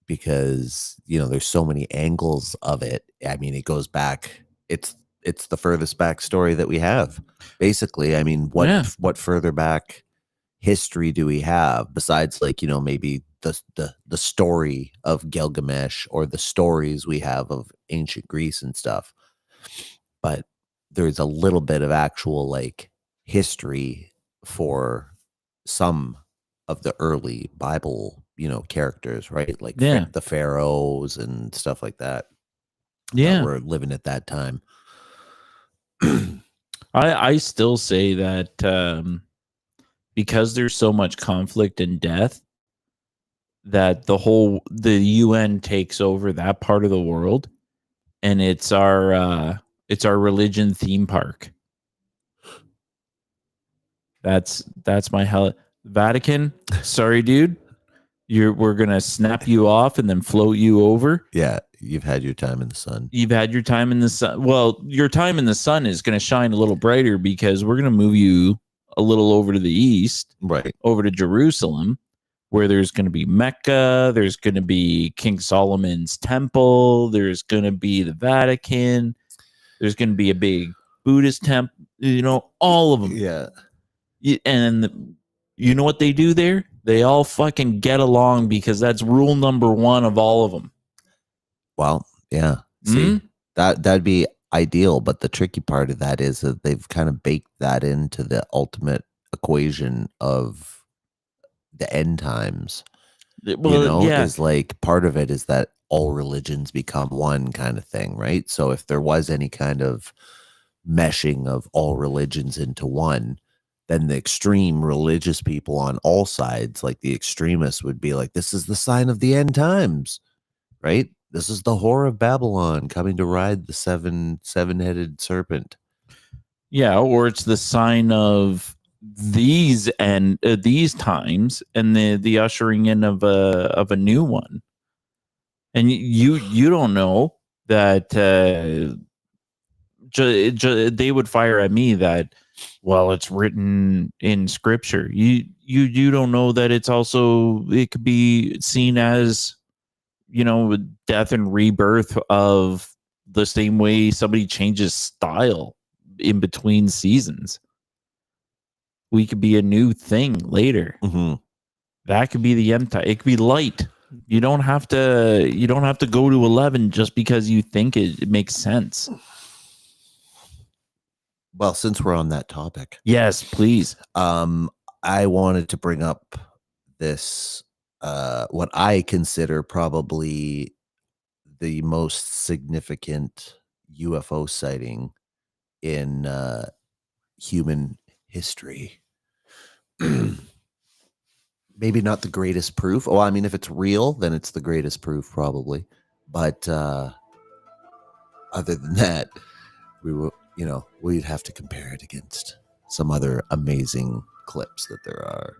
because there's so many angles of it. I mean, it goes back. It's the furthest back story that we have, basically. I mean, what further back history do we have besides, like, maybe the story of Gilgamesh, or the stories we have of ancient Greece and stuff? But there's a little bit of actual, like, history for some of the early Bible, characters, right? Like the pharaohs and stuff like that. Yeah, that were living at that time. I still say that because there's so much conflict and death, that the UN takes over that part of the world, and it's our religion theme park. That's my hell. Vatican, sorry, dude. We're gonna snap you off and then float you over. Yeah, you've had your time in the sun. You've had your time in the sun. Well, your time in the sun is gonna shine a little brighter, because we're gonna move you a little over to the east, right? Over to Jerusalem, where there's gonna be Mecca. There's gonna be King Solomon's temple. There's gonna be the Vatican. There's gonna be a big Buddhist temple. All of them. Yeah. And you know what they do there? They all fucking get along, because that's rule number one of all of them. Well, yeah. See, that'd be ideal, but the tricky part of that is that they've kind of baked that into the ultimate equation of the end times. Well, is like, part of it is that all religions become one kind of thing, right? So if there was any kind of meshing of all religions into one, then the extreme religious people on all sides, like the extremists, would be like, this is the sign of the end times, right? This is the whore of Babylon coming to ride the seven-headed serpent. Yeah, or it's the sign of these times, and the ushering in of a new one. And you don't know that they would fire at me that, well, it's written in scripture. You don't know that it could be seen as, death and rebirth of the same way somebody changes style in between seasons. We could be a new thing later. Mm-hmm. That could be the end time. It could be light. You don't have to go to 11 just because you think it makes sense. Well, since we're on that topic, yes, please. I wanted to bring up this what I consider probably the most significant UFO sighting in human history. Maybe not the greatest proof. Oh, I mean, if it's real, then it's the greatest proof, probably. But other than that, we will, we'd have to compare it against some other amazing clips that there are.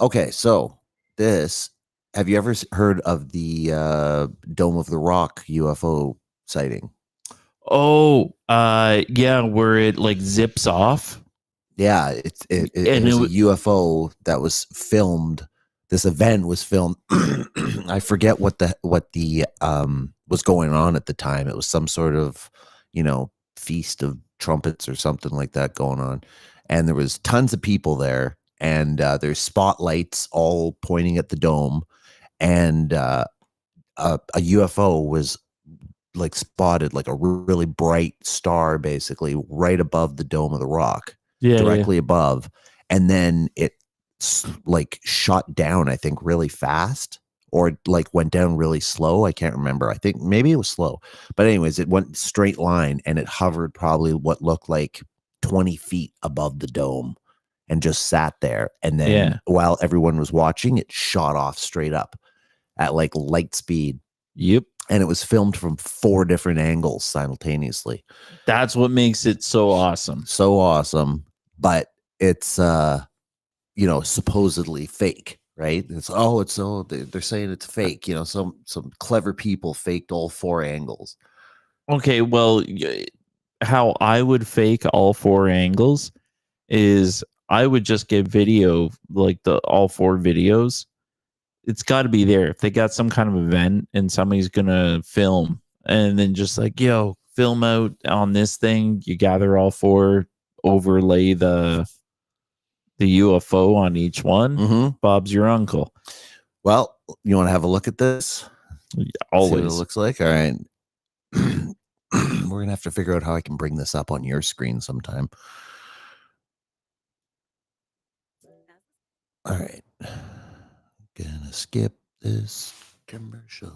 Okay, so have you ever heard of the Dome of the Rock UFO sighting? Oh, yeah, where it like zips off. Yeah, it was a UFO that was filmed. This event was filmed. I forget what the was going on at the time. It was some sort of, feast of trumpets or something like that going on, and there was tons of people there, and there's spotlights all pointing at the dome, and a UFO was like spotted, like a really bright star, basically right above the Dome of the Rock. Directly above, and then it like shot down, I think, really fast, or like went down really slow. I can't remember. I think maybe it was slow, but anyways, it went straight line, and it hovered probably what looked like 20 feet above the dome and just sat there. And then while everyone was watching, it shot off straight up at like light speed. Yep. And it was filmed from 4 different angles simultaneously. That's what makes it so awesome. So awesome. But it's supposedly fake, right? They're saying it's fake. Some clever people faked all 4 angles. Okay, well, how I would fake all 4 angles is I would just get video, like all 4 videos. It's got to be there. If they got some kind of event and somebody's gonna film, and then just like, yo, film out on this thing, you gather all 4, overlay the UFO on each one. Mm-hmm. Bob's your uncle. Well, you want to have a look at this? Always. See what it looks like. All right. We're gonna have to figure out how I can bring this up on your screen sometime. All right. Gonna skip this commercial.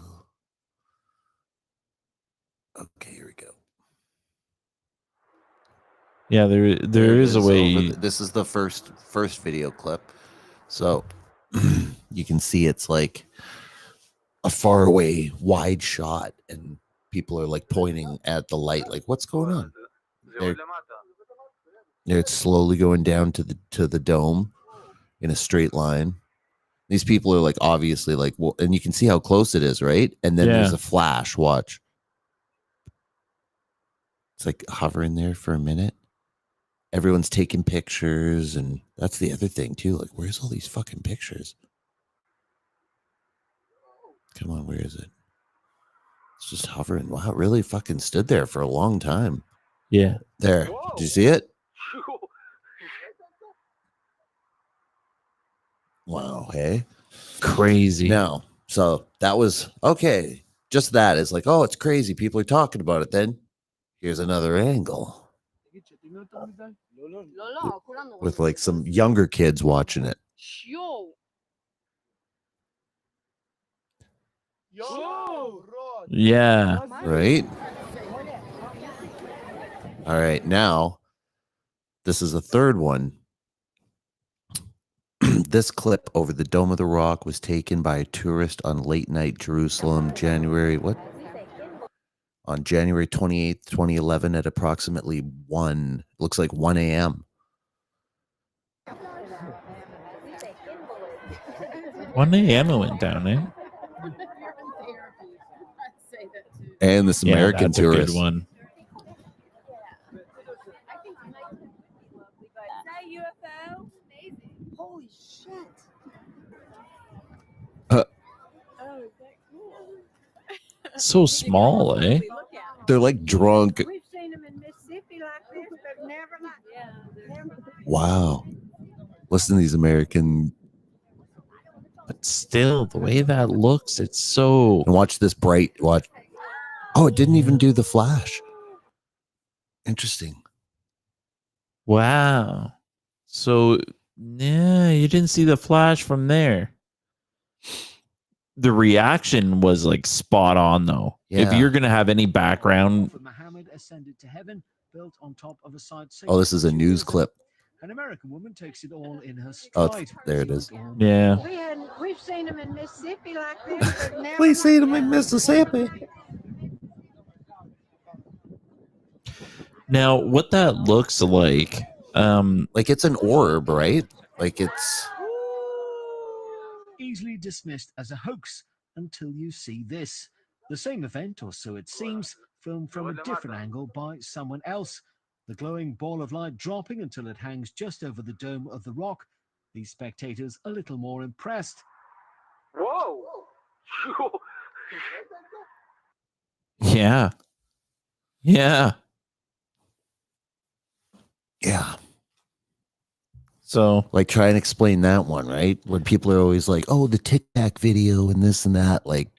Okay, here we go. Yeah, there is a way. This is the first video clip. So you can see it's like a far away wide shot, and people are like pointing at the light, like, what's going on? It's slowly going down to the dome in a straight line. These people are like obviously like, well, and you can see how close it is, right? And then there's a flash. Watch. It's like hovering there for a minute. Everyone's taking pictures, and that's the other thing too. Like, where's all these fucking pictures? Come on, where is it? It's just hovering. Wow, it really fucking stood there for a long time. Yeah. There. Whoa. Did you see it? Wow, hey. Crazy. No. So that was okay. Just that is like, oh, it's crazy. People are talking about it. Then here's another angle. With like some younger kids watching it. Yeah. Right? All right. Now, this is the third one. This clip over the Dome of the Rock was taken by a tourist on late night Jerusalem, January 28th, 2011 at approximately 1 a.m. 1 a.m. it went down, eh? And this American tourist. A good one. Holy shit. So small, eh? They're like drunk. We've seen them in Mississippi like this, but never like Wow. Listen to these American. But still, the way that looks, it's so. And watch this bright. Watch. Oh, it didn't even do the flash. Interesting. Wow. So Yeah, you didn't see the flash from there. The reaction was like spot on, though. If Yeah. you're gonna have any background, Prophet Muhammad ascended to heaven, built on top of a site Oh, this is a news ago. clip. An American woman takes it all in her Oh, stride. there it is. yeah. We've seen them in Mississippi like this, but never. We seen him like in this. Mississippi. Now, what that looks like, Like it's an orb, right? Like it's Easily dismissed as a hoax until you see this. The same event, or so it seems, filmed from a different angle by someone else. The glowing ball of light dropping until it hangs just over the dome of the rock. These spectators a little more impressed. Whoa! yeah, yeah. yeah. So Like try and explain that one, right? When people are always like, "Oh, the Tic Tac video and this and that." Like,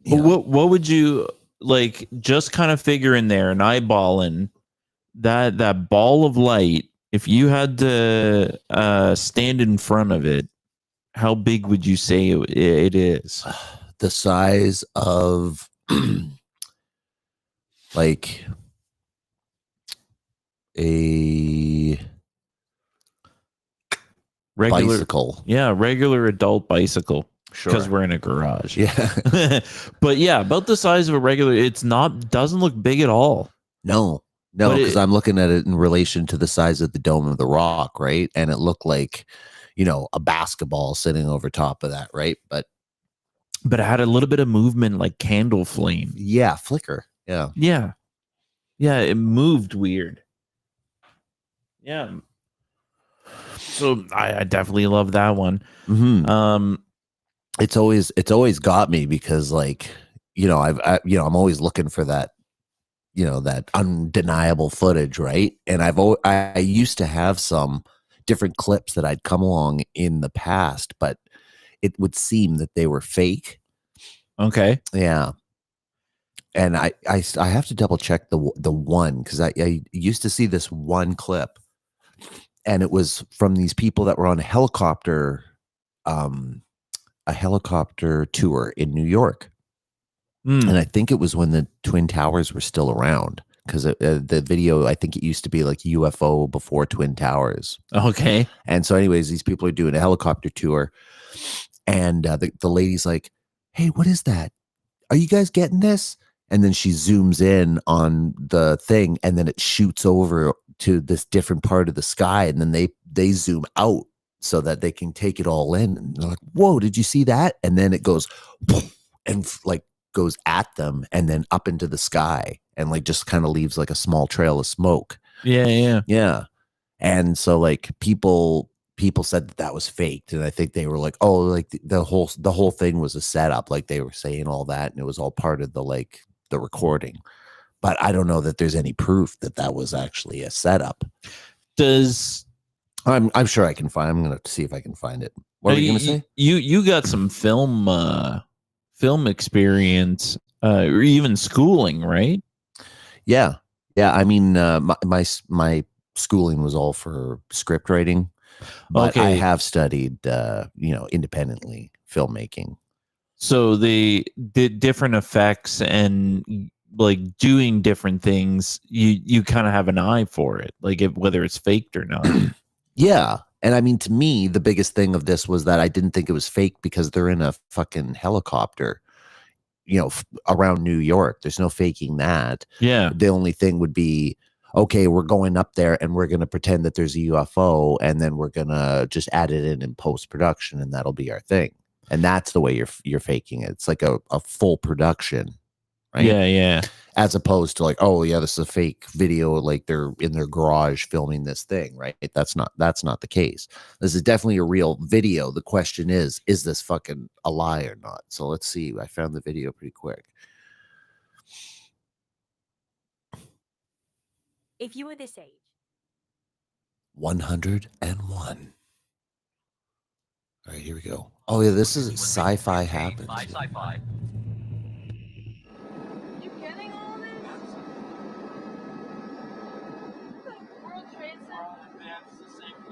you but know, what would you like? Just kind of figure in there and eyeballing that ball of light. If you had to stand in front of it, how big would you say it is? the size of like a Regular, bicycle. yeah, regular adult bicycle. Sure. Because we're in a garage. Yeah. But yeah, about the size of a regular. It's not doesn't look big at all. No, But because it- I'm looking at it in relation to the size of the dome of the rock, right? And it looked like, you know, a basketball sitting over top of that, right? But But it had a little bit of movement, like candle flame. yeah, flicker. Yeah. Yeah, yeah, it moved weird. Yeah. So I definitely love that one. Hmm. It's always got me because, like, you know, I'm always looking for that, you know, that undeniable footage, right? And I used to have some different clips that I'd come along in the past, but it would seem that they were fake. Okay. Yeah. And I have to double check the one, because I used to see this one clip, and it was from these people that were on a helicopter tour in New York. Hmm. And I think it was when the Twin Towers were still around, because the video, I think it used to be like UFO before Twin Towers. Okay. And so anyways, these people are doing a helicopter tour, and the lady's like, "Hey, what is that? Are you guys getting this?" And then she zooms in on the thing, and then it shoots over to this different part of the sky, and then they zoom out so that they can take it all in. And they're like, "Whoa, did you see that?" And then it goes and like goes at them and then up into the sky, and like just kind of leaves like a small trail of smoke. Yeah, yeah. Yeah. And so like people said that was faked, and I think they were like, "Oh, like the whole thing was a setup," like they were saying all that, and it was all part of the recording. But I don't know that there's any proof that that was actually a setup. Does I'm sure I can find. I'm gonna see if I can find it. What are you gonna say? You got some film experience, or even schooling, right? Yeah. I mean, my schooling was all for script writing, but I Okay. have studied, independently filmmaking. So they did different effects and like doing different things. You kind of have an eye for it, like whether it's faked or not. Yeah. And I mean, to me, the biggest thing of this was that I didn't think it was fake because they're in a fucking helicopter, around New York. There's no faking that. Yeah. The only thing would be, okay, we're going up there and we're going to pretend that there's a UFO, and then we're going to just add it in post production, and that'll be our thing. And that's the way you're faking it. It's like a full production, right? Yeah, yeah. As opposed to like, oh yeah, this is a fake video, like they're in their garage filming this thing, right? That's not the case. This is definitely a real video. The question is this fucking a lie or not? So let's see. I found the video pretty quick. If you were this age, 101. All right, here we go. Oh yeah, this is Sci-Fi Happens. You getting all this? World Trade Center.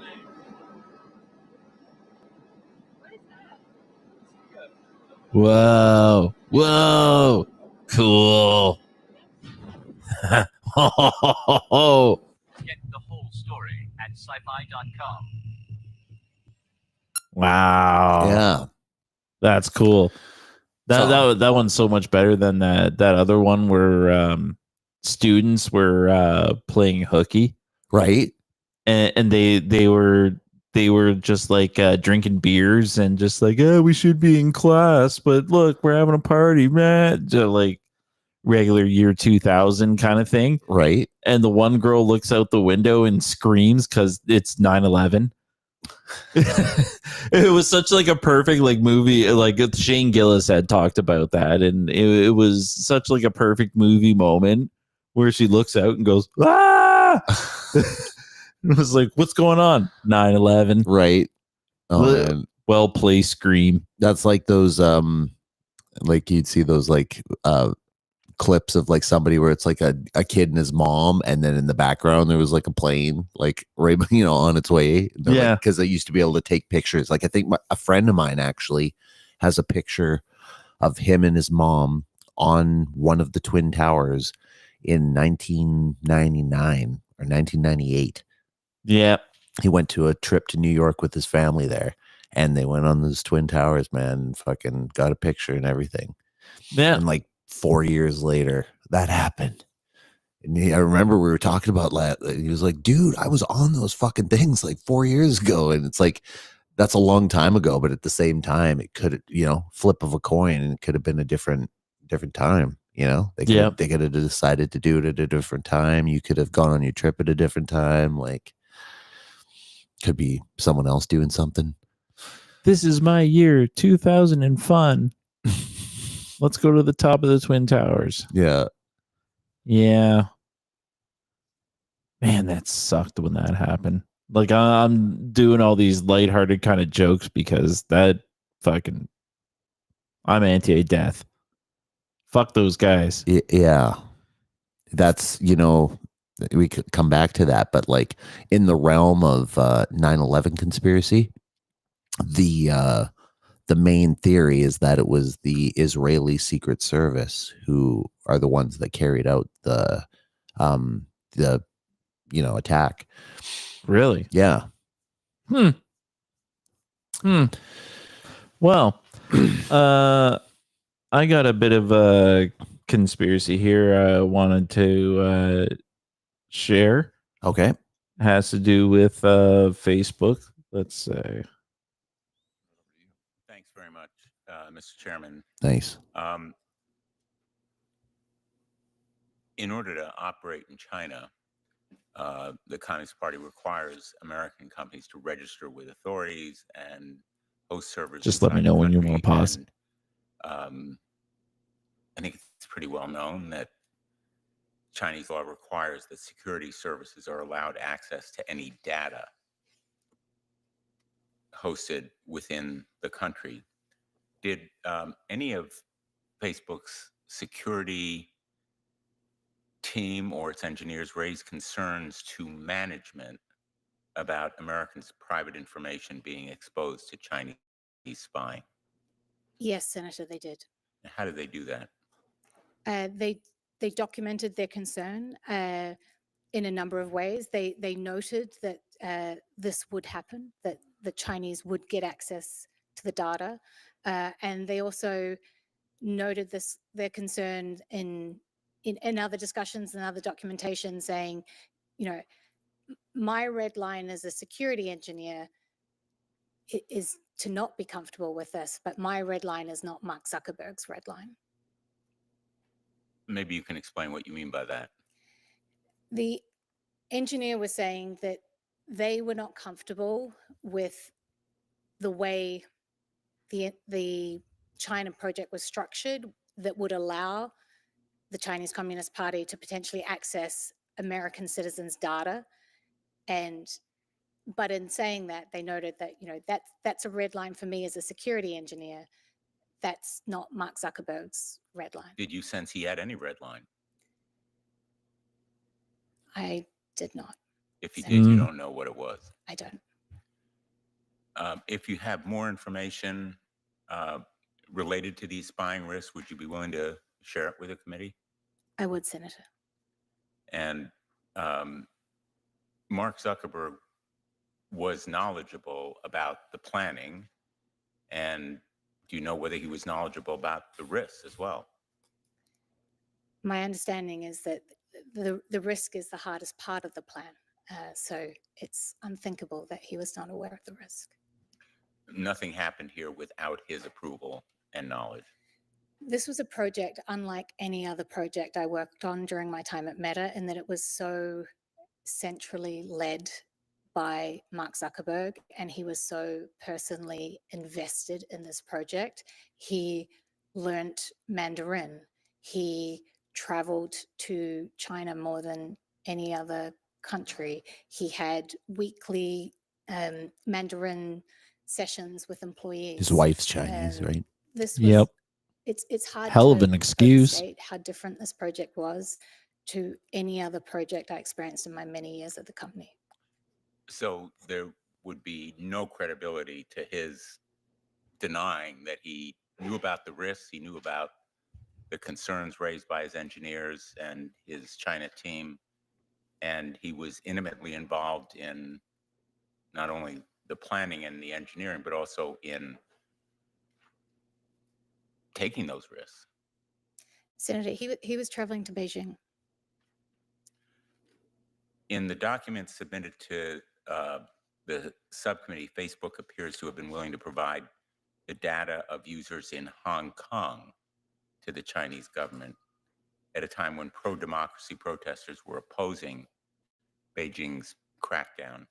Whoa. Whoa. Cool. Oh. Get the whole story at sci-fi.com. Wow. Yeah. That's cool. So- That one's so much better than that other one where students were playing hooky, Right. and they were just like drinking beers and just like, oh, we should be in class, but look, we're having a party, man. Just like regular year 2000 kind of thing. Right. And the one girl looks out the window and screams because it's 9/11. It was such like a perfect like movie. Like Shane Gillis had talked about that, and it was such like a perfect movie moment where she looks out and goes, ah. It was like, what's going on? 9/11. Right. Oh, Well- man. Well placed scream. That's like those like you'd see those like clips of like somebody where it's like a kid and his mom, and then in the background there was like a plane like right on its way. Yeah. Because they used to be able to take pictures. Like I think a friend of mine actually has a picture of him and his mom on one of the Twin Towers in 1999 or 1998. Yeah. He went to a trip to New York with his family there, and they went on those Twin Towers, man, and fucking got a picture and everything. Yeah. And like 4 years later, that happened. And I remember we were talking about that. He was like, dude, I was on those fucking things like 4 years ago. And it's like, that's a long time ago. But at the same time, it could, flip of a coin, and it could have been a different time. They could have decided to do it at a different time. You could have gone on your trip at a different time. Like, could be someone else doing something. This is my year 2000 and fun. Let's go to the top of the Twin Towers. Yeah. Yeah. Man, that sucked when that happened. Like I'm doing all these lighthearted kind of jokes because that fucking I'm anti-death. Fuck those guys. Yeah. That's, we could come back to that, but like in the realm of 9/11 conspiracy, the main theory is that it was the Israeli Secret Service who are the ones that carried out the attack. Really? Yeah. Well, I got a bit of a conspiracy here I wanted to share. Okay. Has to do with Facebook. Let's say. Thanks very much, Mr. Chairman. Nice. In order to operate in China, the Communist Party requires American companies to register with authorities and host servers. Just let me inside know the when you country. want to pause. And, I think it's pretty well known that Chinese law requires that security services are allowed access to any data hosted within the country. Did any of Facebook's security team or its engineers raise concerns to management about Americans' private information being exposed to Chinese spying? Yes, Senator, they did. How did they do that? They documented their concern in a number of ways. They noted that this would happen, that the Chinese would get access to the data, and they also noted their concern in other discussions and other documentation, saying, my red line as a security engineer is to not be comfortable with this, but my red line is not Mark Zuckerberg's red line. Maybe you can explain what you mean by that. The engineer was saying that they were not comfortable with the way the China project was structured that would allow the Chinese Communist Party to potentially access American citizens' data. But in saying that, they noted that, that's a red line for me as a security engineer. That's not Mark Zuckerberg's red line. Did you sense he had any red line? I did not. If he did, you don't know what it was. I don't. If you have more information related to these spying risks, would you be willing to share it with the committee? I would, Senator. And Mark Zuckerberg was knowledgeable about the planning. And do you know whether he was knowledgeable about the risks as well? My understanding is that the risk is the hardest part of the plan. So it's unthinkable that he was not aware of the risk. Nothing happened here without his approval and knowledge. This was a project unlike any other project I worked on during my time at Meta, in that it was so centrally led by Mark Zuckerberg, and he was so personally invested in this project. He learnt Mandarin. He traveled to China more than any other country. He had weekly Mandarin sessions with employees. His wife's Chinese, right? This was, Yep. It's hard Hell of to an excuse. overstate how different this project was to any other project I experienced in my many years at the company. So there would be no credibility to his denying that he knew about the risks, he knew about the concerns raised by his engineers and his China team, and he was intimately involved in not only the planning and the engineering, but also in taking those risks. Senator, he was traveling to Beijing. In the documents submitted to the subcommittee, Facebook appears to have been willing to provide the data of users in Hong Kong to the Chinese government at a time when pro-democracy protesters were opposing Beijing's crackdown.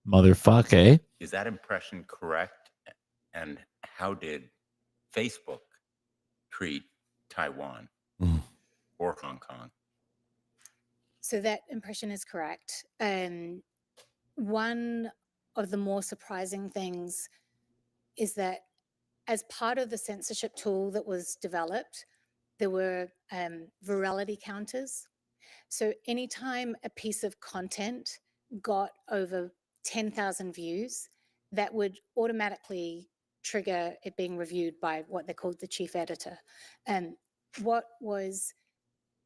Motherfuck, eh? Is that impression correct? And how did Facebook treat Taiwan or Hong Kong? So that impression is correct. One of the more surprising things is that as part of the censorship tool that was developed, there were virality counters. So anytime a piece of content got over 10,000 views, that would automatically trigger it being reviewed by what they called the chief editor. And what was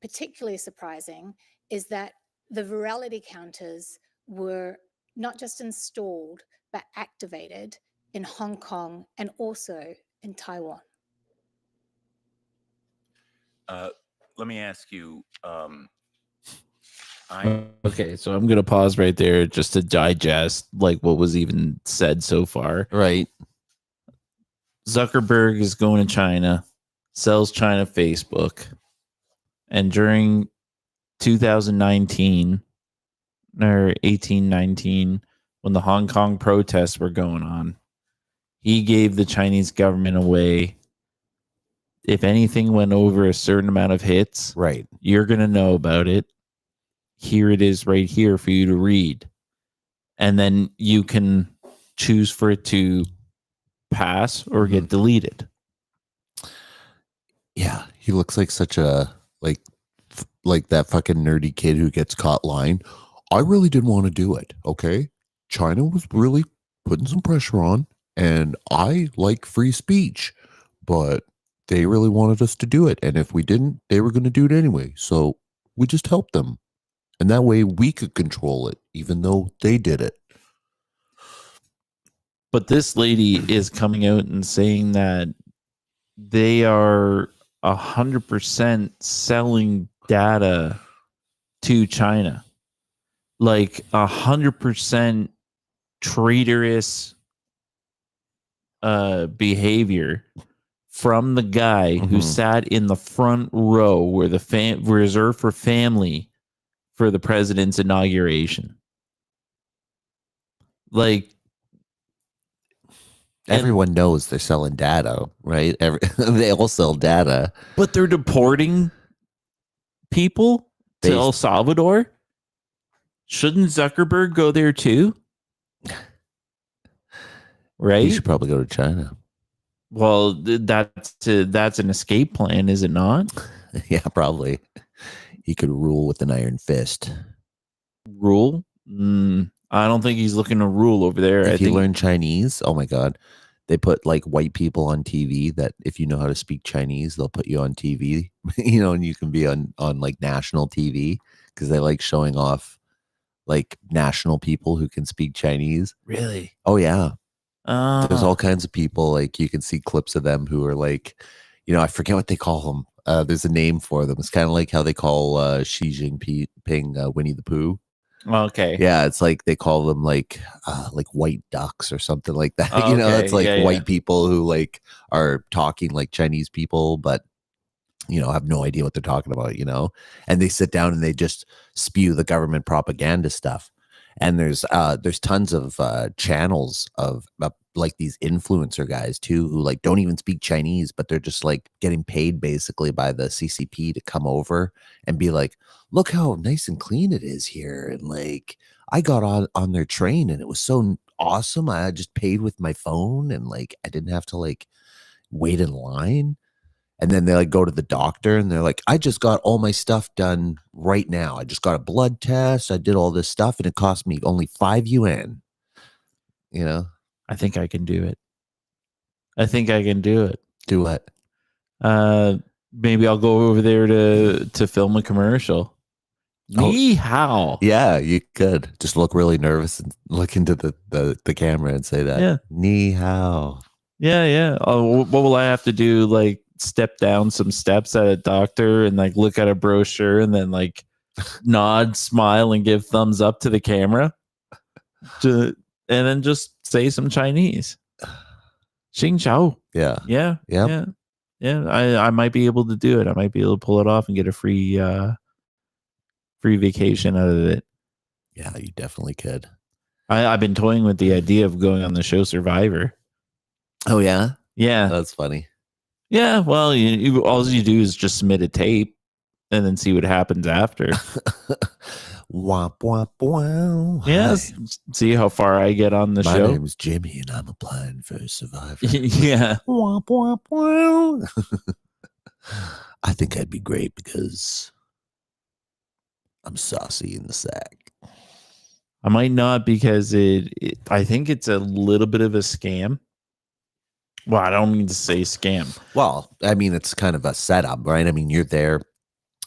particularly surprising is that the virality counters were not just installed, but activated in Hong Kong and also in Taiwan. Let me ask you, Okay, so I'm gonna pause right there just to digest like what was even said so far. Right. Zuckerberg is going to China, sells China Facebook, and during 2019 or 1819, when the Hong Kong protests were going on, he gave the Chinese government away. If anything went over a certain amount of hits, Right. you're going to know about it. Here it is right here for you to read. And then you can choose for it to pass or get deleted. Yeah, he looks like such a like that fucking nerdy kid who gets caught lying. I really didn't want to do it. Okay, China was really putting some pressure on, and I like free speech, but they really wanted us to do it, and if we didn't, they were going to do it anyway. So we just helped them, and that way we could control it, even though they did it. But this lady is coming out and saying that they are 100% selling data to China, like 100% traitorous behavior from the guy who sat in the front row where the reserved for family for the president's inauguration. Like, everyone knows they're selling data, right? They all sell data, but they're deporting people to El Salvador. Shouldn't Zuckerberg go there too? Right? You should probably go to China. Well, that's an escape plan, is it not? Yeah, probably. He could rule with an iron fist. Rule? I don't think he's looking to rule over there. If I you think learn Chinese, oh my God, they put like white people on TV that if you know how to speak Chinese, they'll put you on TV, and you can be on like national TV because they like showing off like national people who can speak Chinese. Really? Oh yeah. There's all Oh, kinds of people, like you can see clips of them who are like, I forget what they call them. There's a name for them. It's kind of like how they call Xi Jinping Winnie the Pooh. okay. Yeah, it's like they call them like white ducks or something like that. Oh, It's okay. like Yeah, white yeah. people who like are talking like Chinese people, but have no idea what they're talking about, and they sit down and they just spew the government propaganda stuff. And there's tons of channels of like these influencer guys too who like don't even speak Chinese, but they're just like getting paid basically by the CCP to come over and be like, look how nice and clean it is here, and like I got on their train and it was so awesome. I just paid with my phone and like I didn't have to like wait in line. And then they like go to the doctor and they're like, I just got all my stuff done right now. I just got a blood test. I did all this stuff and it cost me only 5 yuan. I think I can do it. I think I can do it. Do what? Maybe I'll go over there to film a commercial. Oh. Ni hao. Yeah, you could just look really nervous and look into the camera and say that. Yeah. Ni hao. Yeah, yeah. Oh, what will I have to do? Like step down some steps at a doctor and like look at a brochure and then like nod, smile, and give thumbs up to the camera. And then just say some Chinese. Xing Chao. Yeah. Yeah. Yep. Yeah. Yeah. I might be able to do it. I might be able to pull it off and get a free vacation out of it. Yeah, you definitely could. I've been toying with the idea of going on the show Survivor. Oh yeah? Yeah. That's funny. Yeah. Well, all you do is just submit a tape and then see what happens after. Womp womp wow. Yes. See how far I get on the My show. name's Jimmy and I'm applying for Survivor. Yeah. Womp womp wow. I think I'd be great because I'm saucy in the sack. I might not because I think it's a little bit of a scam. Well, I don't mean to say scam. Well, I mean, it's kind of a setup, right? I mean, you're there,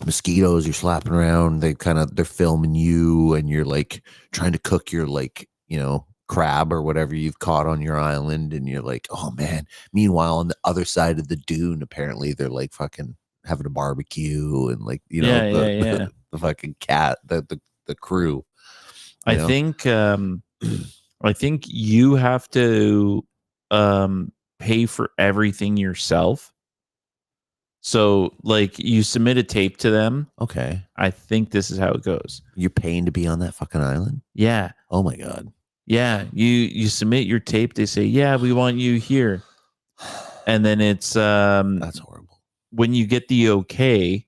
mosquitoes, you're slapping around, they're filming you and you're like trying to cook your like, crab or whatever you've caught on your island. And you're like, oh man. Meanwhile, on the other side of the dune, apparently they're like fucking having a barbecue and like, the fucking cat, the crew. I think you have to pay for everything yourself. So like you submit a tape to them. Okay. I think this is how it goes. You're paying to be on that fucking island? Yeah. Oh my God. Yeah. You submit your tape. They say, yeah, we want you here. And then it's that's horrible. When you get the okay,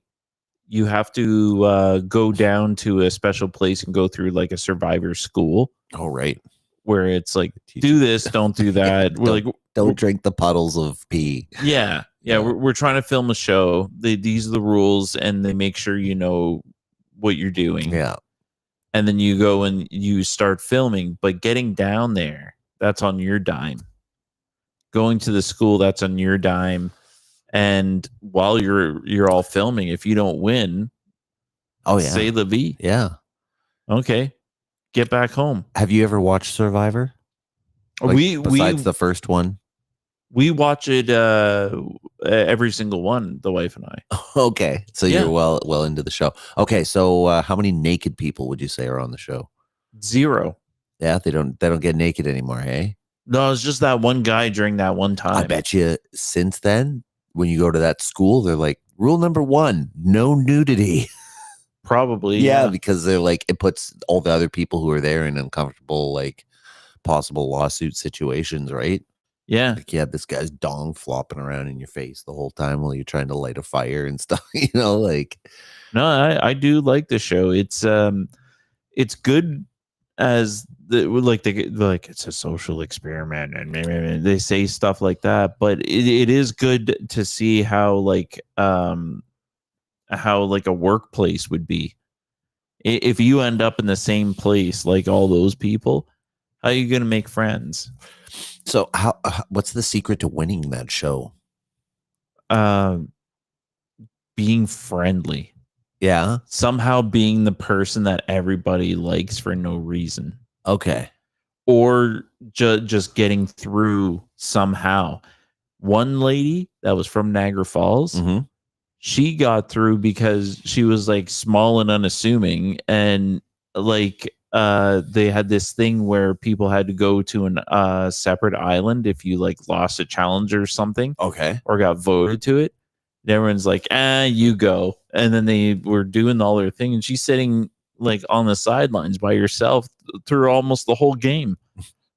you have to go down to a special place and go through like a survivor school. Oh, right. Where it's like, do this, don't do that. We're like, don't drink the puddles of pee. Yeah. We're trying to film a show. These are the rules, and they make sure you know what you're doing. Yeah. And then you go and you start filming, but getting down there, that's on your dime. Going to the school, that's on your dime. And while you're all filming, if you don't win, say la vie. Yeah. Okay. Get back home. Have you ever watched Survivor? Like, besides the first one? We watch it every single one, the wife and I. Okay. So you're well into the show. Okay, so how many naked people would you say are on the show? 0. Yeah, they don't get naked anymore, hey? No, it's just that one guy during that one time. I bet you since then, when you go to that school, they're like, rule number 1, no nudity. Probably. Yeah, because they're like, it puts all the other people who are there in uncomfortable, like possible lawsuit situations, right? Yeah. Like, yeah, this guy's dong flopping around in your face the whole time while you're trying to light a fire and stuff, like. No, I do like the show. It's good as it's a social experiment and maybe they say stuff like that, but it is good to see how a workplace would be if you end up in the same place like all those people, How are you gonna make friends? So what's the secret to winning that show? Being friendly. Yeah. Somehow being the person that everybody likes for no reason. Okay. Or just getting through somehow. One lady that was from Niagara Falls, she got through because she was like small and unassuming, and like they had this thing where people had to go to an separate island if you like lost a challenge or something. Okay. Or got voted to it. And everyone's like, you go. And then they were doing all their thing, and she's sitting like on the sidelines by herself through almost the whole game.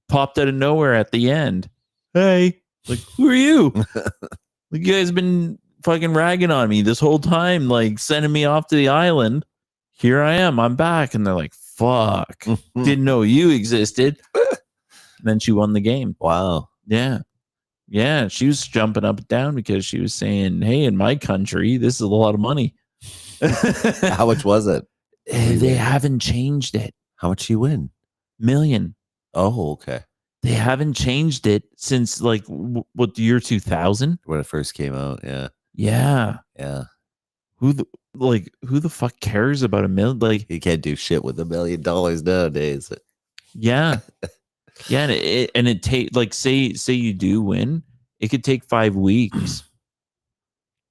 Popped out of nowhere at the end. Hey, like, who are you? Like, you guys been fucking ragging on me this whole time, like sending me off to the island. Here I am. I'm back. And they're like, fuck. Didn't know you existed. Then she won the game. Wow. Yeah. Yeah. She was jumping up and down because she was saying, hey, in my country, this is a lot of money. How much was it? They haven't changed it. How much you win? Million. Oh, okay. They haven't changed it since like what, the year 2000 when it first came out. Yeah. Yeah. Who the fuck cares about a million? Like, you can't do shit with $1 million nowadays. Yeah. Yeah. And it take like, say you do win, it could take 5 weeks.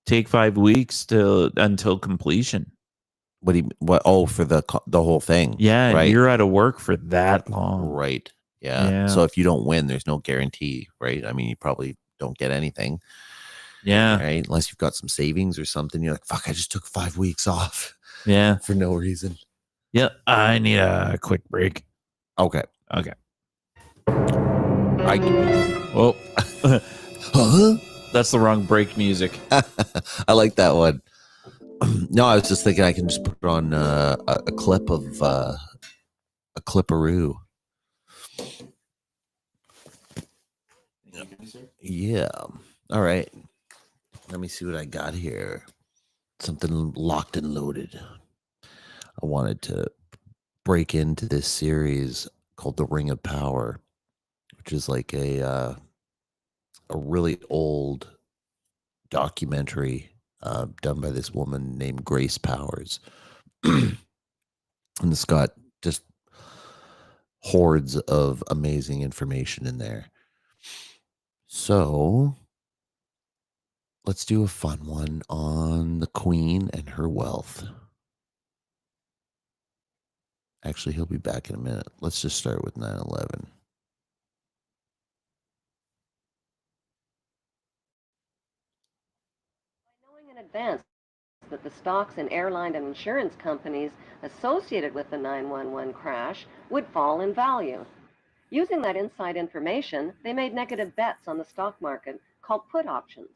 Take 5 weeks until completion. What? Oh, for the whole thing. Yeah. Right. You're out of work for that long. Right. Yeah. So if you don't win, there's no guarantee, right? I mean, you probably don't get anything. Yeah. Right. Unless you've got some savings or something. You're like, fuck, I just took 5 weeks off. Yeah. For no reason. Yeah. I need a quick break. Okay. Whoa. That's the wrong break music. I like that one. No, I was just thinking I can just put on a clip of a clipperoo. Yeah. All right. Let me see what I got here. Something locked and loaded. I wanted to break into this series called The Ring of Power, which is like a really old documentary done by this woman named Grace Powers. And it's got just hordes of amazing information in there. So let's do a fun one on the Queen and her wealth. Actually, he'll be back in a minute. Let's just start with 9/11. Knowing in advance that the stocks and airline and insurance companies associated with the 9/11 crash would fall in value. Using that inside information, they made negative bets on the stock market called put options.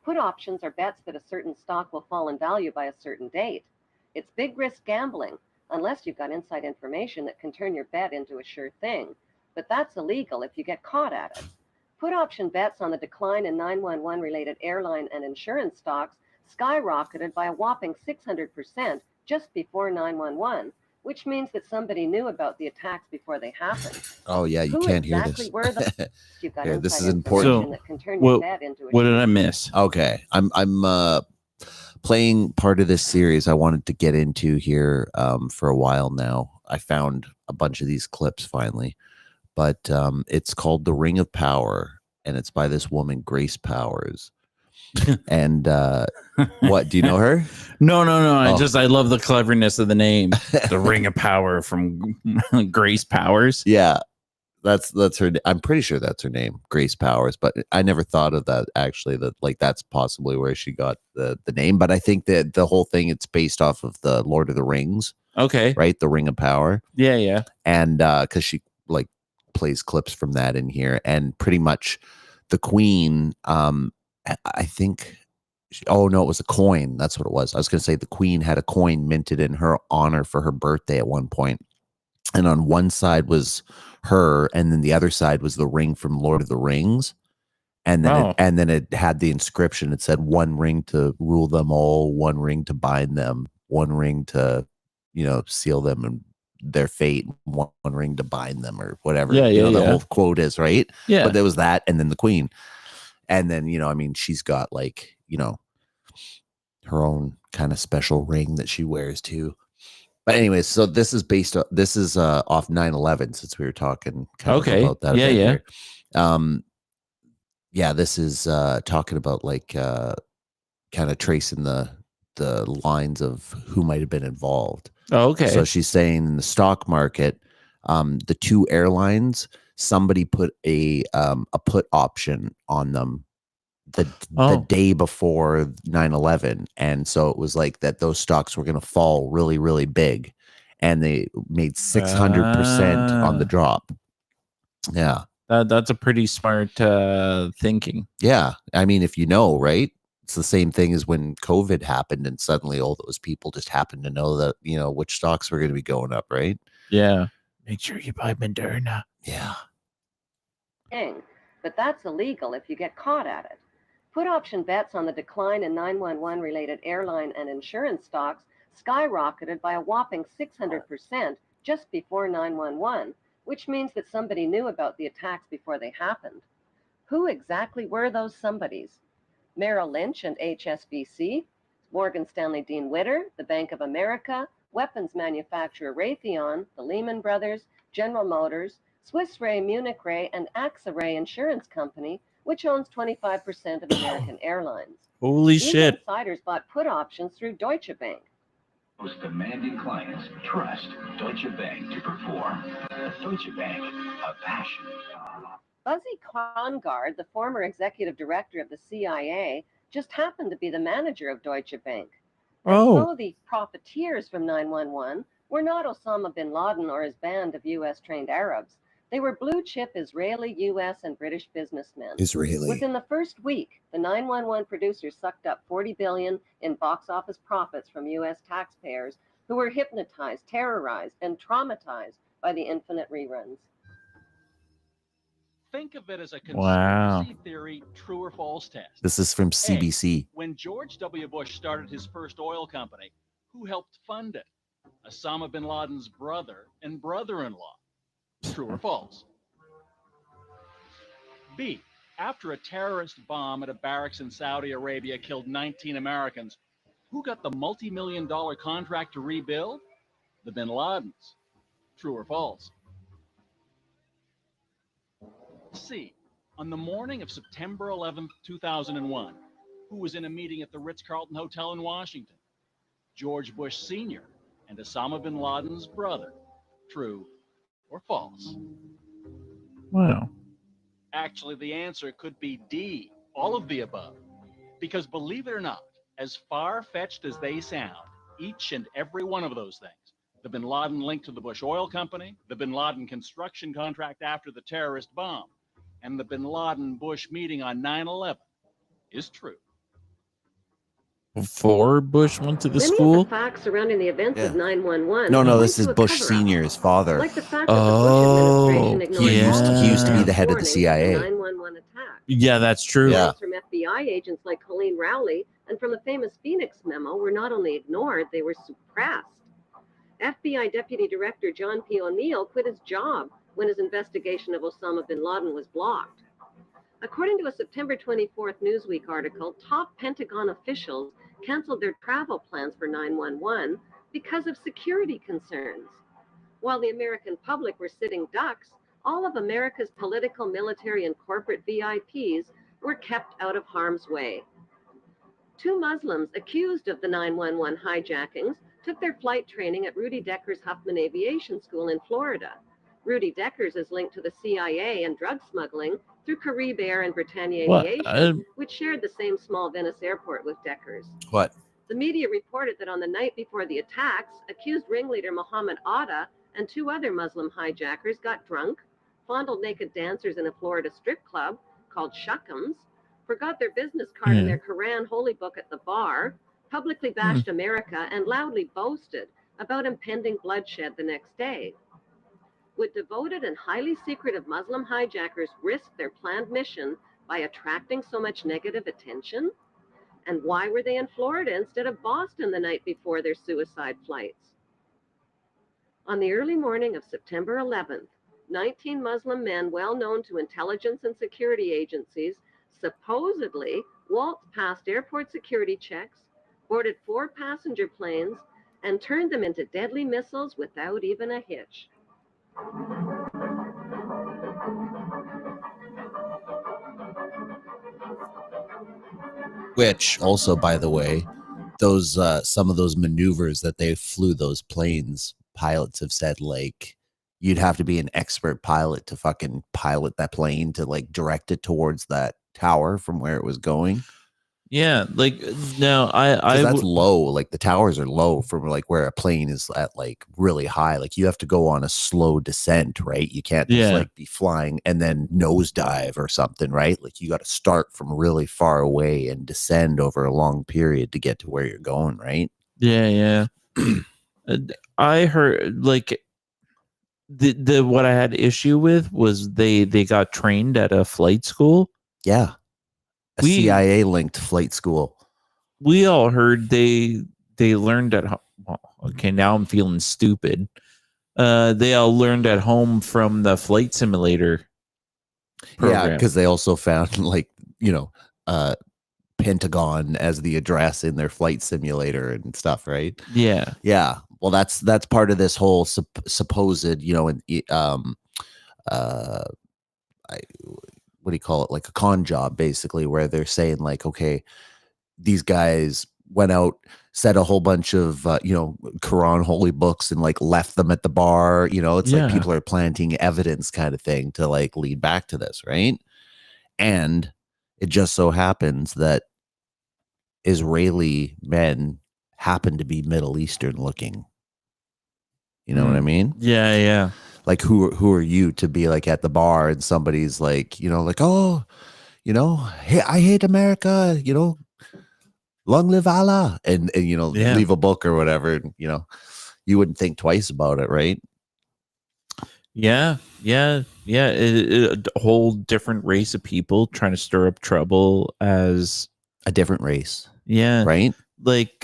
Put options are bets that a certain stock will fall in value by a certain date. It's big risk gambling, unless you've got inside information that can turn your bet into a sure thing. But that's illegal if you get caught at it. Put option bets on the decline in 9/11 related airline and insurance stocks skyrocketed by a whopping 600% just before 9/11, which means that somebody knew about the attacks before they happened. Oh yeah, you Who can't exactly hear were this. the you've got Here, this inside is important. information that can turn your bet into a What did sure I miss? Okay, I'm playing part of this series I wanted to get into here for a while now. I found a bunch of these clips finally, but it's called The Ring of Power, and it's by this woman, Grace Powers. And what, do you know her? No. I love the cleverness of the name. The Ring of Power from Grace Powers. Yeah, that's her. I'm pretty sure that's her name, Grace Powers. But I never thought of that actually. That like that's possibly where she got the name. But I think that the whole thing it's based off of the Lord of the Rings. Okay. Right, The Ring of Power. Yeah. And because she like plays clips from that in here, and pretty much the Queen. I think. Oh no, it was a coin. That's what it was. I was going to say the Queen had a coin minted in her honor for her birthday at one point. And on one side was her, and then the other side was the ring from Lord of the Rings. And then it had the inscription. It said, "One ring to rule them all, one ring to bind them, one ring to, seal them and their fate, one ring to bind them, or whatever. Yeah, you know, yeah, the yeah. whole quote is, right? Yeah. But there was that, and then the queen. And then, you know, I mean, she's got like, you know, her own kind of special ring that she wears too. But anyways, so this is off 9/11, since we were talking kind of Okay. about that Yeah, a bit yeah. here. Yeah, this is talking about like kind of tracing the lines of who might have been involved. Oh, okay. So she's saying in the stock market, the two airlines, somebody put a put option on them the day before 9/11, and so it was like that those stocks were going to fall really, really big, and they made 600% on the drop. Yeah, that's a pretty smart thinking. yeah. I mean, if you know, right? It's the same thing as when COVID happened, and suddenly all those people just happened to know that, you know, which stocks were going to be going up, right? Yeah. Make sure you buy Moderna. Yeah. But that's illegal if you get caught at it. Put option bets on the decline in 911 related airline and insurance stocks skyrocketed by a whopping 600% just before 911, which means that somebody knew about the attacks before they happened. Who exactly were those somebodies? Merrill Lynch and HSBC, Morgan Stanley Dean Witter, the Bank of America, weapons manufacturer Raytheon, the Lehman Brothers, General Motors, Swiss Re, Munich Re, and AXA Re Insurance Company, which owns 25% of American Airlines. Holy These shit. insiders bought put options through Deutsche Bank. Most demanding clients trust Deutsche Bank to perform. Deutsche Bank, a passion. Buzzy Kongard, the former executive director of the CIA, just happened to be the manager of Deutsche Bank. And so the profiteers from 911 were not Osama bin Laden or his band of U.S.-trained Arabs. They were blue-chip Israeli, U.S., and British businessmen. Israeli. Within the first week, the 911 producers sucked up $40 billion in box office profits from U.S. taxpayers who were hypnotized, terrorized, and traumatized by the infinite reruns. Think of it as a Wow. conspiracy theory true or false test. This is from CBC. When George W. Bush started his first oil company, who helped fund it? Osama bin Laden's brother and brother-in-law. True or false? B. After a terrorist bomb at a barracks in Saudi Arabia killed 19 Americans, who got the multi-million-dollar contract to rebuild? The bin Ladens. True or false? C. On the morning of September 11th, 2001, who was in a meeting at the Ritz-Carlton Hotel in Washington? George Bush Sr. and Osama bin Laden's brother. True or false? Wow. Actually, the answer could be D, all of the above. Because believe it or not, as far-fetched as they sound, each and every one of those things, the bin Laden link to the Bush Oil Company, the bin Laden construction contract after the terrorist bomb, and the bin Laden-Bush meeting on 9/11 is true. Before Bush went to the Many school? of the facts surrounding the events of 911 No, point this is to a Bush cover-up. Sr., his father. Like the fact that the Bush administration ignored he all used to be the head of the warnings CIA. 911 attack. Yeah, that's true. Yeah. Warnings from FBI agents like Colleen Rowley and from the famous Phoenix memo were not only ignored, they were suppressed. FBI Deputy Director John P. O'Neill quit his job when his investigation of Osama bin Laden was blocked. According to a September 24th Newsweek article, top Pentagon officials canceled their travel plans for 911 because of security concerns. While the American public were sitting ducks, all of America's political, military, and corporate VIPs were kept out of harm's way. Two Muslims accused of the 911 hijackings took their flight training at Rudy Decker's Huffman Aviation School in Florida. Rudy Deckers is linked to the CIA and drug smuggling through Carib Air and Britannia Aviation, which shared the same small Venice airport with Deckers. What? The media reported that on the night before the attacks, accused ringleader Mohammed Atta and two other Muslim hijackers got drunk, fondled naked dancers in a Florida strip club called Shuckums, forgot their business card and their Quran holy book at the bar, publicly bashed America, and loudly boasted about impending bloodshed the next day. Would devoted and highly secretive Muslim hijackers risk their planned mission by attracting so much negative attention? And why were they in Florida instead of Boston the night before their suicide flights? On the early morning of September 11th, 19 Muslim men well known to intelligence and security agencies supposedly waltzed past airport security checks, boarded 4 passenger planes, and turned them into deadly missiles without even a hitch. Which also, by the way, those some of those maneuvers that they flew those planes, pilots have said like you'd have to be an expert pilot to fucking pilot that plane to like direct it towards that tower from where it was going. Yeah, like no, Because that's low. Like the towers are low from like where a plane is at like really high. Like you have to go on a slow descent, right? You can't just like be flying and then nosedive or something, right? Like you got to start from really far away and descend over a long period to get to where you're going, right? Yeah. I heard like the what I had issue with was they got trained at a flight school. Yeah. A CIA linked flight school. We all heard they learned at home. Well, okay, now I'm feeling stupid. They all learned at home from the flight simulator program. Yeah, because they also found like, you know, Pentagon as the address in their flight simulator and stuff, right? Yeah. Well, that's part of this whole supposed, you know, what do you call it? Like a con job, basically, where they're saying like, okay, these guys went out, said a whole bunch of, you know, Quran holy books and like left them at the bar. You know, it's like people are planting evidence kind of thing to like lead back to this, right? And it just so happens that Israeli men happen to be Middle Eastern looking. You know what I mean? Yeah. Like who are you to be like at the bar and somebody's like, you know, like, oh, you know, hey, I hate America, you know, long live Allah, and you know, leave a book or whatever, and, you know, you wouldn't think twice about it, right? Yeah. A whole different race of people trying to stir up trouble as a different race. Yeah. Right. Like,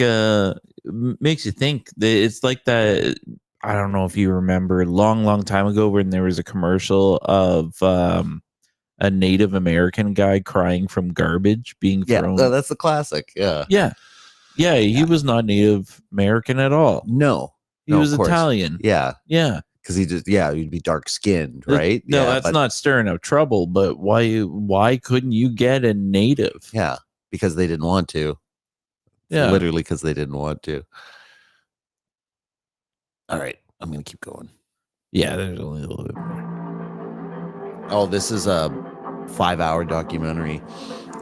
makes you think. It's like that. I don't know if you remember long time ago when there was a commercial of a Native American guy crying from garbage being thrown. Yeah, that's the classic. Yeah. He was not Native American at all. No, he was Italian. Yeah. Because he just you'd be dark skinned, right? No, that's not stirring up trouble. But why couldn't you get a native? Yeah, because they didn't want to. Yeah, literally because they didn't want to. All right, I'm gonna keep going. Yeah, there's only a little bit more. Oh, this is a 5-hour documentary.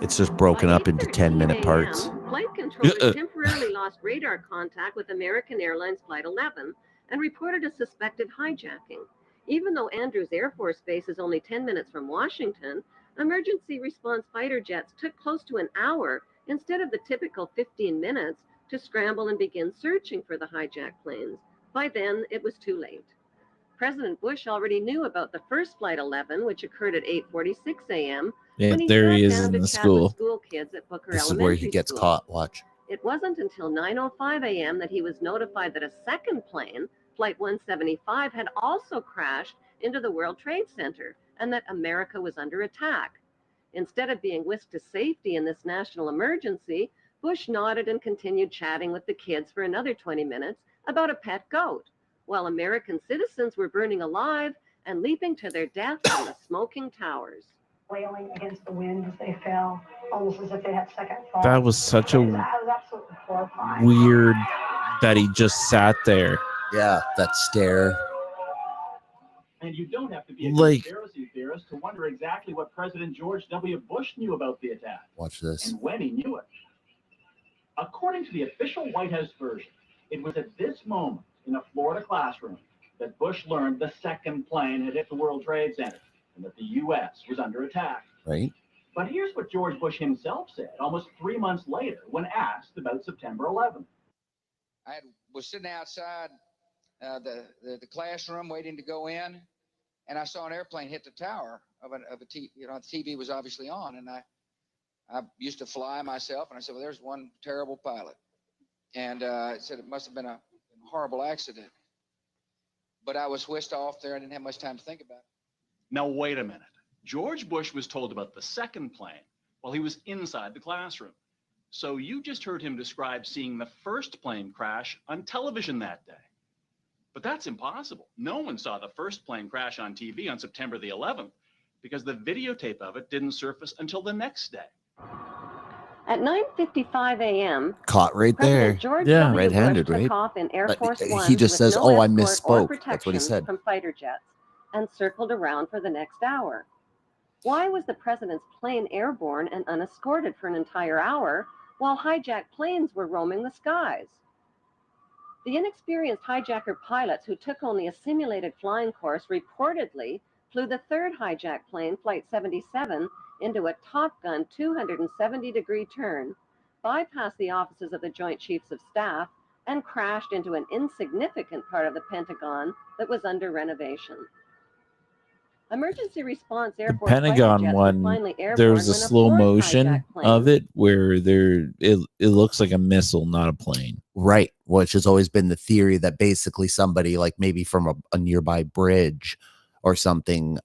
It's just broken up into 10-minute parts. Flight controllers temporarily lost radar contact with American Airlines Flight 11 and reported a suspected hijacking. Even though Andrews Air Force Base is only 10 minutes from Washington, emergency response fighter jets took close to an hour instead of the typical 15 minutes to scramble and begin searching for the hijacked planes. By then, it was too late. President Bush already knew about the first Flight 11, which occurred at 8:46 a.m. Yeah, there he is in the school. School kids at Booker This is Elementary where he gets School. caught. Watch. It wasn't until 9:05 a.m. that he was notified that a second plane, Flight 175, had also crashed into the World Trade Center and that America was under attack. Instead of being whisked to safety in this national emergency, Bush nodded and continued chatting with the kids for another 20 minutes about a pet goat, while American citizens were burning alive and leaping to their death from the smoking towers. Wailing against the wind as they fell, almost as if they had second thoughts. That was such a That was absolutely horrifying. weird that he just sat there. Yeah, that stare. And you don't have to be a Like- conspiracy theorist to wonder exactly what President George W. Bush knew about the attack Watch this. and when he knew it. According to the official White House version, it was at this moment in a Florida classroom that Bush learned the second plane had hit the World Trade Center and that the U.S. was under attack. Right. But here's what George Bush himself said almost 3 months later when asked about September 11th. I was sitting outside the classroom waiting to go in, and I saw an airplane hit the tower of a TV. You know, the TV was obviously on, and I used to fly myself, and I said, well, there's one terrible pilot. And it said it must have been a horrible accident. but I was whisked off there. I didn't have much time to think about it. Now, wait a minute. George Bush was told about the second plane while he was inside the classroom. So you just heard him describe seeing the first plane crash on television that day. But that's impossible. No one saw the first plane crash on TV on September the 11th because the videotape of it didn't surface until the next day. At 9:55 a.m., Caught right there. President George Yeah. W. Red-handed, Bush took right? off in Air Force One He just with says, no "Oh, I escort or misspoke." That's what he protection said. from fighter jets and circled around for the next hour. Why was the president's plane airborne and unescorted for an entire hour while hijacked planes were roaming the skies? The inexperienced hijacker pilots who took only a simulated flying course reportedly flew the third hijacked plane, Flight 77, into a Top Gun 270-degree turn, bypassed the offices of the Joint Chiefs of Staff, and crashed into an insignificant part of the Pentagon that was under renovation. Emergency response Air The Force fighter Pentagon jets were one, finally airborne there's a when slow fourth motion hijacked plane of it where it looks like a missile, not a plane. Right, which has always been the theory that basically somebody like maybe from a nearby bridge or something,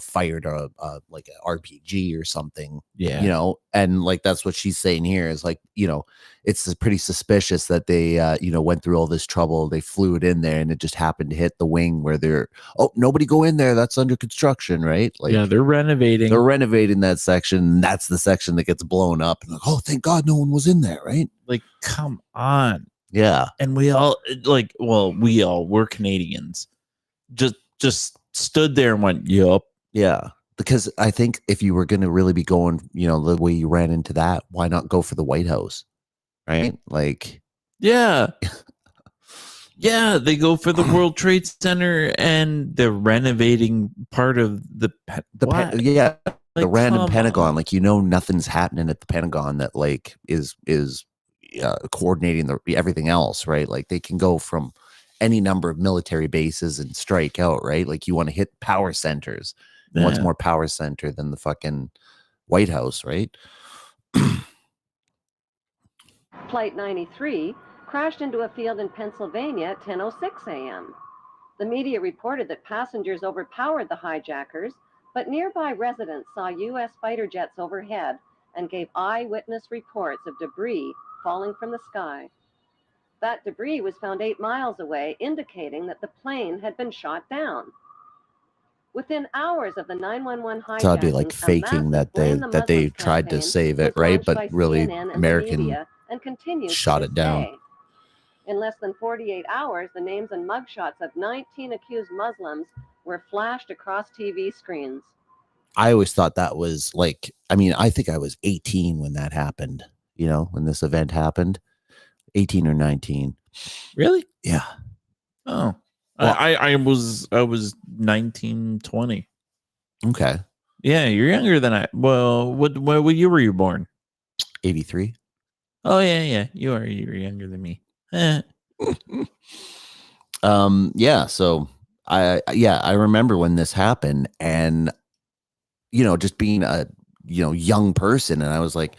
fired a like an RPG or something, Yeah. and like that's what she's saying here is like, it's pretty suspicious that they, went through all this trouble. They flew it in there and it just happened to hit the wing where nobody go in there. That's under construction, right? Like, Yeah, they're renovating. they're renovating that section. That's the section that gets blown up. And like, oh, thank God no one was in there, right? Like, come on. Yeah. And we're Canadians. Just stood there and went, yup. Yeah. Because I think if you were going to really be going, the way you ran into that, why not go for the White House? Right? Like, Yeah. Yeah, they go for the World Trade Center and they're renovating part of the what? the Like, random come Pentagon, on. like, nothing's happening at the Pentagon that like is coordinating everything else, right? Like they can go from any number of military bases and strike out, right? Like you want to hit power centers. And what's Yeah. more power center than the fucking White House, right? Flight 93 crashed into a field in Pennsylvania at 10:06 a.m. The media reported that passengers overpowered the hijackers, but nearby residents saw U.S. fighter jets overhead and gave eyewitness reports of debris falling from the sky. That debris was found 8 miles away, indicating that the plane had been shot down. Within hours of the 911 hijacking, So that'd be like faking that they tried to save it, right? But really, American and continues shot to it down. this day. In less than 48 hours, the names and mugshots of 19 accused Muslims were flashed across TV screens. I always thought that was like, I think I was 18 when that happened, when this event happened. 18 or 19. Really? Yeah. Oh. Well, I was 19, 20. Okay. Yeah, you're younger than I. Well, what year were you born? 83. Oh yeah. You're younger than me. Yeah, so I remember when this happened, and just being a young person, and I was like,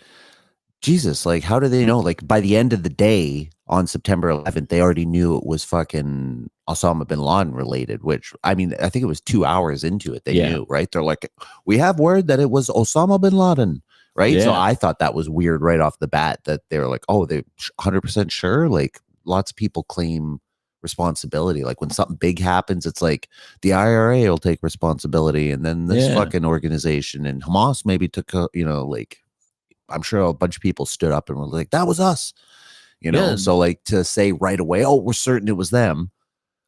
Jesus, like, how do they know? Like, by the end of the day on September 11th, they already knew it was fucking Osama bin Laden related, which, I think it was 2 hours into it. They knew, right? They're like, we have word that it was Osama bin Laden, right? Yeah. So I thought that was weird right off the bat that they were like, oh, they're 100% sure? Like, lots of people claim responsibility. Like, when something big happens, it's like the IRA will take responsibility, and then this fucking organization and Hamas maybe took I'm sure a bunch of people stood up and were like, that was us, Yeah. So like to say right away, oh, we're certain it was them.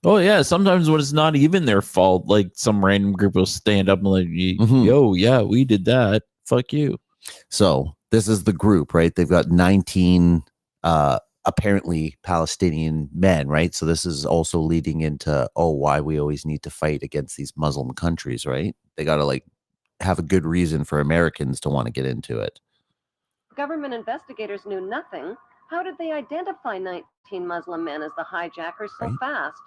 Oh yeah, sometimes when it's not even their fault, like some random group will stand up and like, yo, yeah, we did that. Fuck you. So this is the group, right? They've got 19 apparently Palestinian men, right? So this is also leading into, why we always need to fight against these Muslim countries, right? They got to like have a good reason for Americans to want to get into it. Government investigators knew nothing. How did they identify 19 Muslim men as the hijackers so fast?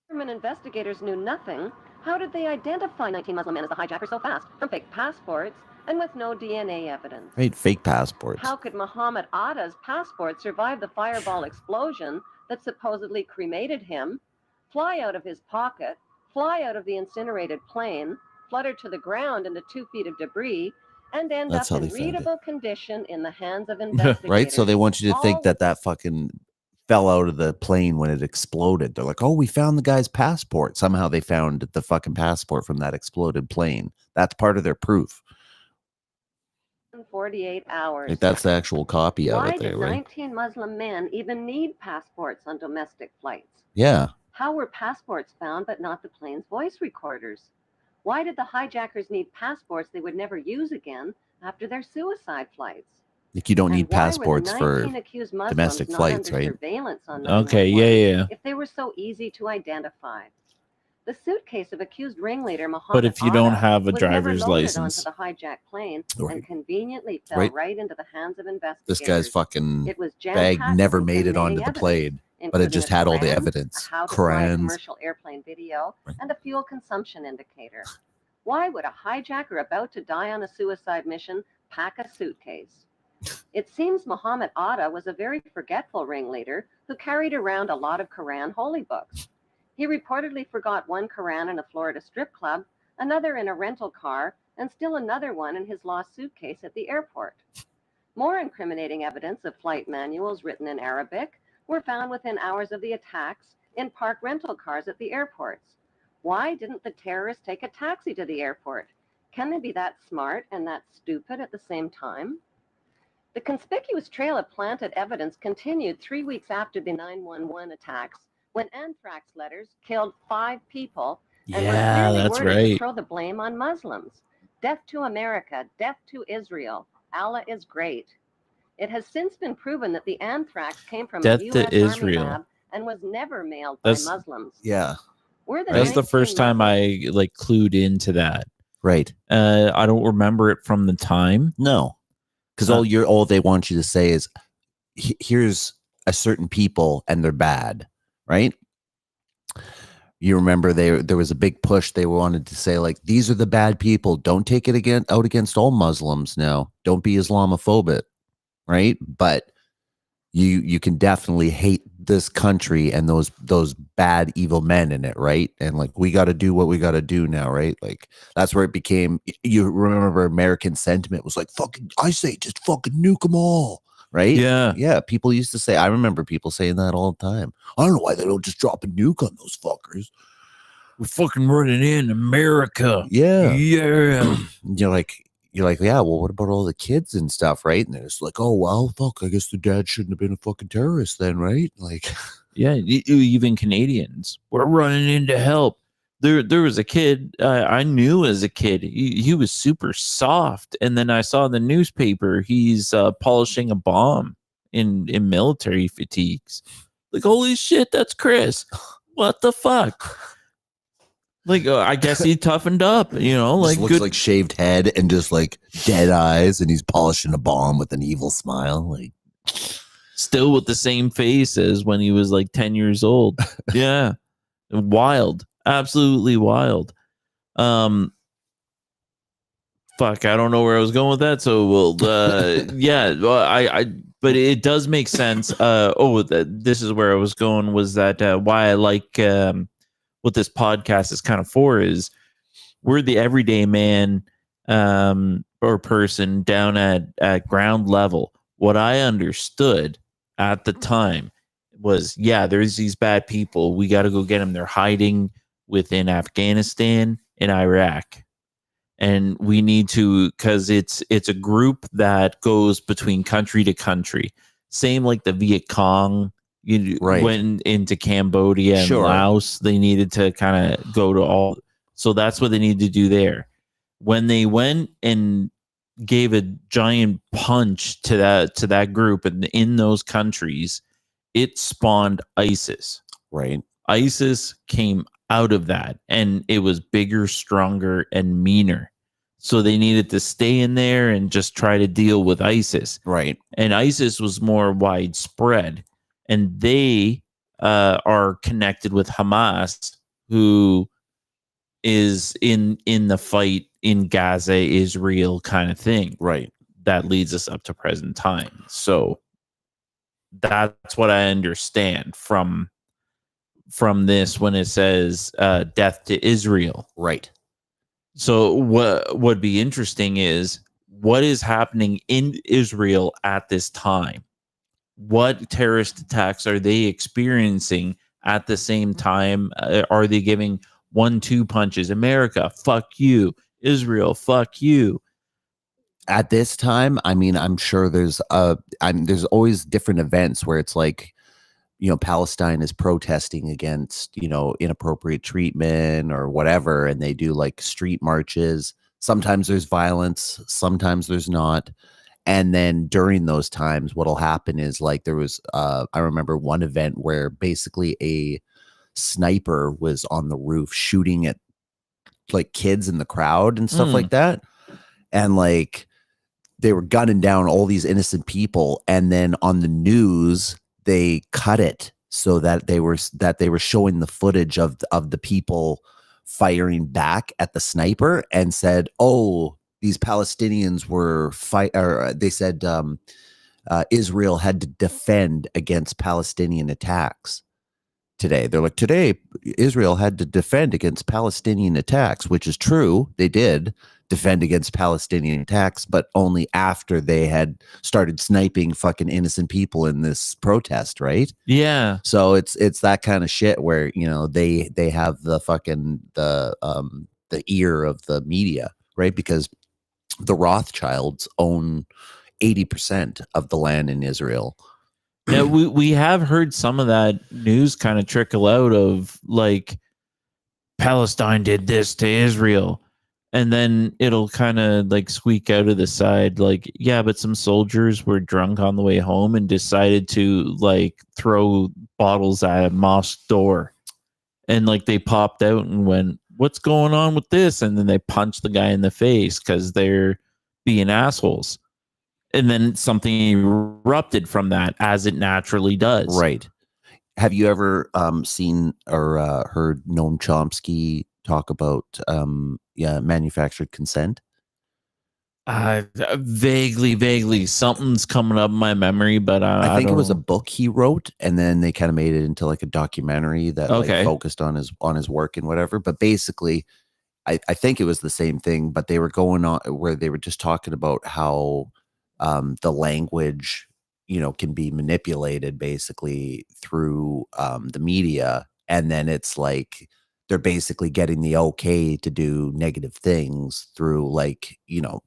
Government investigators knew nothing. How did they identify 19 Muslim men as the hijackers so fast from fake passports and with no DNA evidence? Right, fake passports. How could Muhammad Atta's passport survive the fireball explosion that supposedly cremated him, fly out of his pocket, fly out of the incinerated plane, flutter to the ground into 2 feet of debris, and end That's how up in they found it. readable condition in the hands of investigators? Right, so they want you to think all that that fucking fell out of the plane when it exploded. They're like, oh, we found the guy's passport. Somehow they found the fucking passport from that exploded plane. That's part of their proof. in 48 hours. Like, that's the actual copy of Why it there, did right? 19 Muslim men even need passports on domestic flights? Yeah. How were passports found but not the plane's voice recorders? Why did the hijackers need passports they would never use again after their suicide flights? Like, you don't And need why were the passports for 19 accused Muslims domestic not flights, under right? surveillance on Okay, 911 yeah. if they were so easy to identify? The suitcase of accused ringleader But Muhammad if you don't Atta have a was never driver's loaded license, onto the hijacked plane Right. and conveniently fell Right. right into the hands of investigators. this guy's fucking It was bag jam-packed never with made it onto incriminating the evidence, plane, but it including just a had all the Quran, evidence. a how to fly Qurans. commercial airplane video, Right. and a fuel consumption indicator. Why would a hijacker about to die on a suicide mission pack a suitcase? It seems Muhammad Atta was a very forgetful ringleader who carried around a lot of Quran holy books. He reportedly forgot one Quran in a Florida strip club, another in a rental car, and still another one in his lost suitcase at the airport. More incriminating evidence of flight manuals written in Arabic were found within hours of the attacks in parked rental cars at the airports. Why didn't the terrorists take a taxi to the airport? Can they be that smart and that stupid at the same time? The conspicuous trail of planted evidence continued 3 weeks after the 911 attacks, when anthrax letters killed 5 people and Yeah, were clearly that's worded right. to throw the blame on Muslims. Death to America, death to Israel. Allah is great. It has since been proven that the anthrax came from Death a to U.S. Army Israel. lab and was never mailed That's- by Muslims. Yeah. Were the That's the 19 first time Muslims- I like clued into that. Right. I don't remember it from the time. No. Because Uh, all they want you to say is, here's a certain people and they're bad, right? You remember there was a big push. They wanted to say, like, these are the bad people. Don't take it out against all Muslims now. Don't be Islamophobic, right? But you can definitely hate this country and those bad evil men in it, right? And like, we got to do what we got to do now, right? Like, that's where it became. You remember American sentiment was like, fucking, I say just fucking nuke them all, right? Yeah. People used to say, I remember people saying that all the time. I don't know why they don't just drop a nuke on those fuckers. We're fucking running in America. Yeah. Yeah. You're like, yeah, well, what about all the kids and stuff, right? And it's like, oh, well, fuck, I guess the dad shouldn't have been a fucking terrorist then, right? Like, Yeah, even Canadians. We're running in to help. There was a kid I knew as a kid. He was super soft, and then I saw in the newspaper he's polishing a bomb in military fatigues. Like, holy shit, that's Chris. What the fuck? Like, I guess he toughened up, you know, just like looks good. like shaved head and just like dead eyes, and he's polishing a bomb with an evil smile. Like, Still with the same face as when he was like 10 years old. Yeah. Wild. Absolutely wild. Fuck, I don't know where I was going with that. So yeah, well, but it does make sense. This is where I was going, was that why I like what this podcast is kind of for is we're the everyday man or person down at ground level. What I understood at the time was, yeah, there's these bad people. We got to go get them. They're hiding within Afghanistan and Iraq. And we need to, because it's a group that goes between country to country. Same like the Viet Cong went into Cambodia and Laos. They needed to kind of go to all. So that's what they need to do there. When they went and gave a giant punch to that group and in those countries, it spawned ISIS. Right. ISIS came out of that, and it was bigger, stronger, and meaner. So they needed to stay in there and just try to deal with ISIS. Right. And ISIS was more widespread, and they are connected with Hamas, who is in the fight in Gaza is real kind of thing. Right. That leads us up to present time. So that's what I understand from this when it says death to Israel. Right. So what would be interesting is what is happening in Israel at this time. What terrorist attacks are they experiencing at the same time? Are they giving 1-2 punches? America, fuck you. Israel, fuck you. At this time, I mean, I'm sure there's always different events where it's like, you know, Palestine is protesting against, you know, inappropriate treatment or whatever, and they do like street marches. Sometimes there's violence, sometimes there's not. And then during those times, what'll happen is like there was I remember one event where basically a sniper was on the roof shooting at like kids in the crowd and stuff like that. And like they were gunning down all these innocent people, and then on the news they cut it so that they were showing the footage of the people firing back at the sniper, and said, oh, these Palestinians were they said Israel had to defend against Palestinian attacks today. They're like, today Israel had to defend against Palestinian attacks, which is true. They did defend against Palestinian attacks, but only after they had started sniping fucking innocent people in this protest, right? Yeah. So it's that kind of shit where, you know, they have the fucking the ear of the media, right? Because the Rothschilds own 80% of the land in Israel. Now we have heard some of that news kind of trickle out of like Palestine did this to Israel. And then it'll kind of like squeak out of the side, like, yeah, but some soldiers were drunk on the way home and decided to like throw bottles at a mosque door. And like they popped out and went, what's going on with this? And then they punched the guy in the face because they're being assholes. And then something erupted from that, as it naturally does. Right. Have you ever seen or heard Noam Chomsky talk about manufactured consent? Vaguely something's coming up in my memory, but I think it was a know. book he wrote, and then they kind of made it into like a documentary that like focused on his work and whatever. But basically, I think it was the same thing, but they were going on where they were just talking about how the language, you know, can be manipulated basically through the media, and then it's like they're basically getting the okay to do negative things through, like, you know,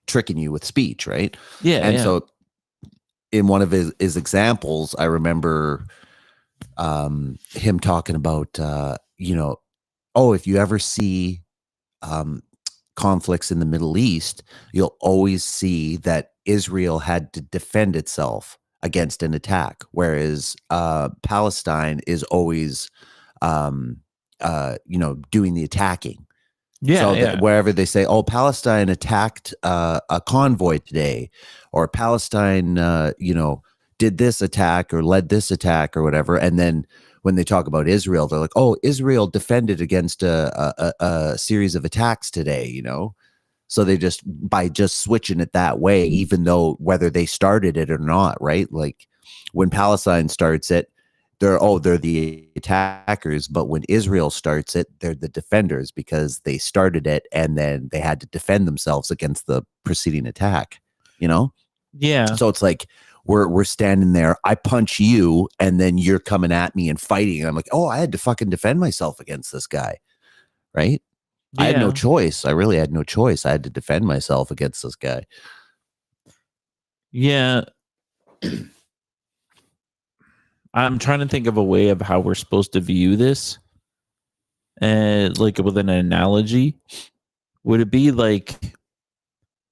tricking you with speech, right? Yeah. And so in one of his examples, I remember him talking about, you know, oh, if you ever see conflicts in the Middle East, you'll always see that Israel had to defend itself against an attack, whereas Palestine is always you know, doing the attacking. So wherever they say, oh, Palestine attacked a convoy today, or Palestine you know, did this attack or led this attack or whatever, and then when they talk about Israel, they're like, oh, Israel defended against a series of attacks today, you know. So they just, by just switching it that way, even though whether they started it or not, right? Like when Palestine starts it, they're the attackers, but when Israel starts it, they're the defenders because they started it and then they had to defend themselves against the preceding attack, you know? Yeah. So it's like we're standing there, I punch you, and then you're coming at me and fighting, and I'm like, oh, I had to fucking defend myself against this guy, right? I had no choice. I really had no choice. I had to defend myself against this guy. Yeah. I'm trying to think of a way of how we're supposed to view this. Like with an analogy. Would it be like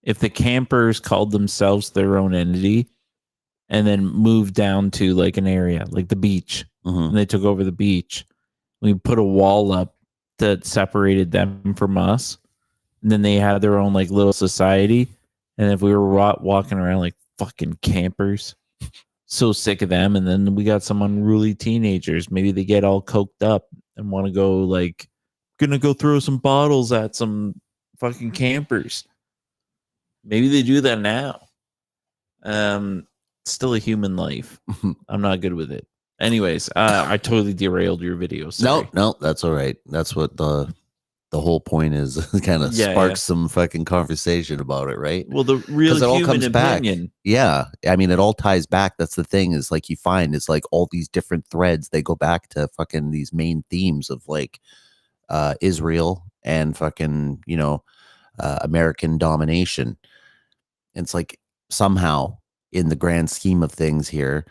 if the campers called themselves their own entity and then moved down to like an area, like the beach, and they took over the beach? We put a wall up that separated them from us, and then they had their own like little society. And if we were walking around like fucking campers, so sick of them, and then we got some unruly teenagers, maybe they get all coked up and want to go like gonna go throw some bottles at some fucking campers. Maybe they do that now. Still a human life. I'm not good with it. Anyways, I totally derailed your video. Sorry. No, that's all right. That's what the whole point is. Kind of sparks some fucking conversation about it, right? Well, the real it all human comes back. opinion. Yeah, I mean, it all ties back. That's the thing, is like you find is like all these different threads. They go back to fucking these main themes of like Israel and fucking, you know, American domination. And it's like somehow in the grand scheme of things here,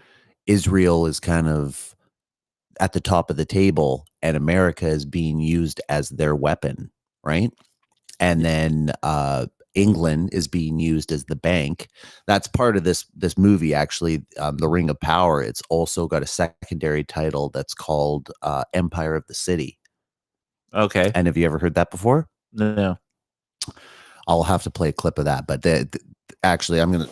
Israel is kind of at the top of the table and America is being used as their weapon, right? And then England is being used as the bank. That's part of this movie, actually, The Ring of Power. It's also got a secondary title that's called Empire of the City. Okay. And have you ever heard that before? No. I'll have to play a clip of that. But actually, I'm gonna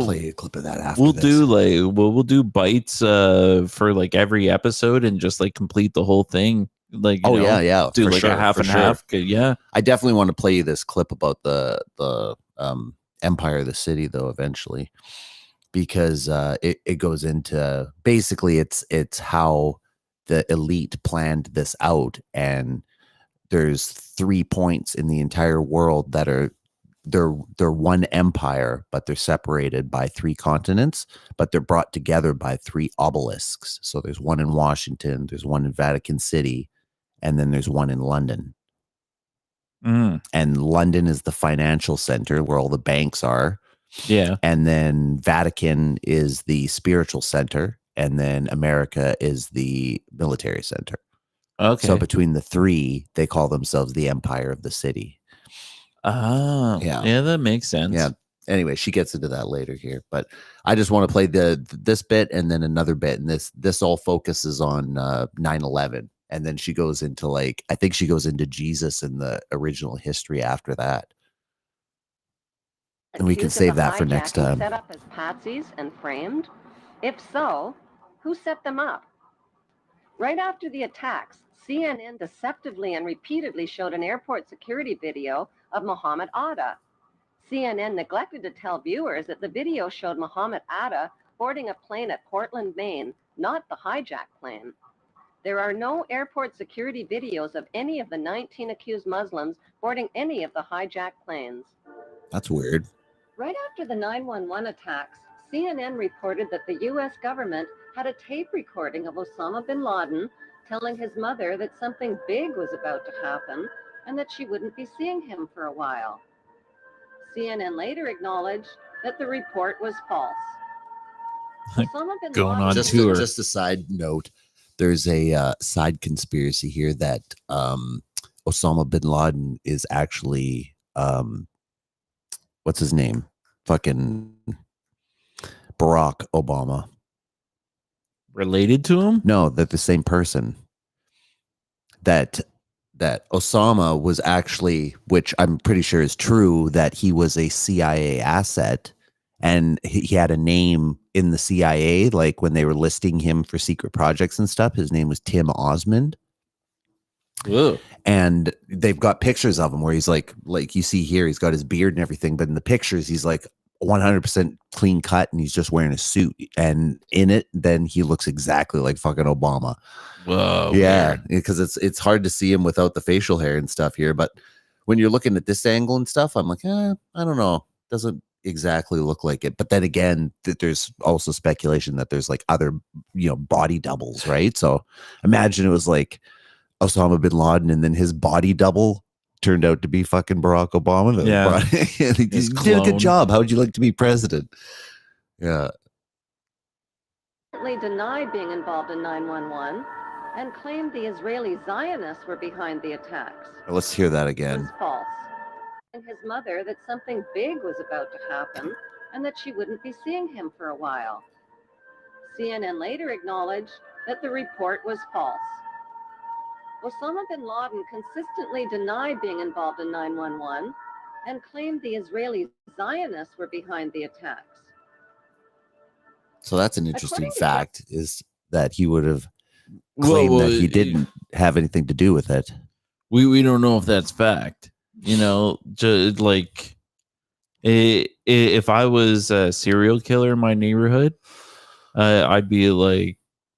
play a clip of that after. We'll do bites for like every episode and just like complete the whole thing. Like, you know, yeah, do like a half and half. Yeah, I definitely want to play you this clip about the Empire of the City though eventually, because it goes into basically it's how the elite planned this out, and there's 3 points in the entire world that are they're one empire, but they're separated by 3 continents, but they're brought together by 3 obelisks. So there's one in Washington, there's one in Vatican City, and then there's one in London. And London is the financial center where all the banks are. Yeah. And then Vatican is the spiritual center, and then America is the military center. Okay. So between the 3, they call themselves the Empire of the City. Oh, yeah, that makes sense. Yeah. Anyway, she gets into that later here, but I just want to play this bit and then another bit, and this all focuses on 9/11, and then she goes into like, I think she goes into Jesus and the original history after that, and we can save that for next time. Set up as patsies and framed? If so, who set them up? Right after the attacks, CNN deceptively and repeatedly showed an airport security video of Mohammed Atta. CNN neglected to tell viewers that the video showed Mohammed Atta boarding a plane at Portland, Maine, not the hijacked plane. There are no airport security videos of any of the 19 accused Muslims boarding any of the hijacked planes. That's weird. Right after the 9/11 attacks, CNN reported that the U.S. government had a tape recording of Osama bin Laden telling his mother that something big was about to happen and that she wouldn't be seeing him for a while. CNN later acknowledged that the report was false. Osama bin Going Laden on tour. Just a side note, there's a side conspiracy here that Osama bin Laden is actually what's his name? Fucking Barack Obama. Related to him? No, they're the same person. That Osama was actually, which I'm pretty sure is true, that he was a CIA asset, and he had a name in the CIA, like when they were listing him for secret projects and stuff. His name was Tim Osmond. Whoa. And they've got pictures of him where he's like you see here, he's got his beard and everything, but in the pictures he's like 100% clean cut and he's just wearing a suit, and in it then he looks exactly like fucking Obama. Whoa. Yeah, because it's hard to see him without the facial hair and stuff here, but when you're looking at this angle and stuff, I'm like, I don't know, doesn't exactly look like it. But then again, there's also speculation that there's like other, you know, body doubles, right? So imagine it was like Osama bin Laden and then his body double turned out to be fucking Barack Obama. Yeah. He did a good job. How would you like to be president? Yeah. Denied being involved in 9/11 and claimed the Israeli Zionists were behind the attacks. Let's hear that Was again. false. And his mother that something big was about to happen and that she wouldn't be seeing him for a while. CNN later acknowledged that the report was false. Osama bin Laden consistently denied being involved in 9/11 and claimed the Israeli Zionists were behind the attacks. So that's an interesting According to fact, is that he would have claimed that he didn't have anything to do with it. we don't know if that's fact. You know, just like if I was a serial killer in my neighborhood, I'd be like,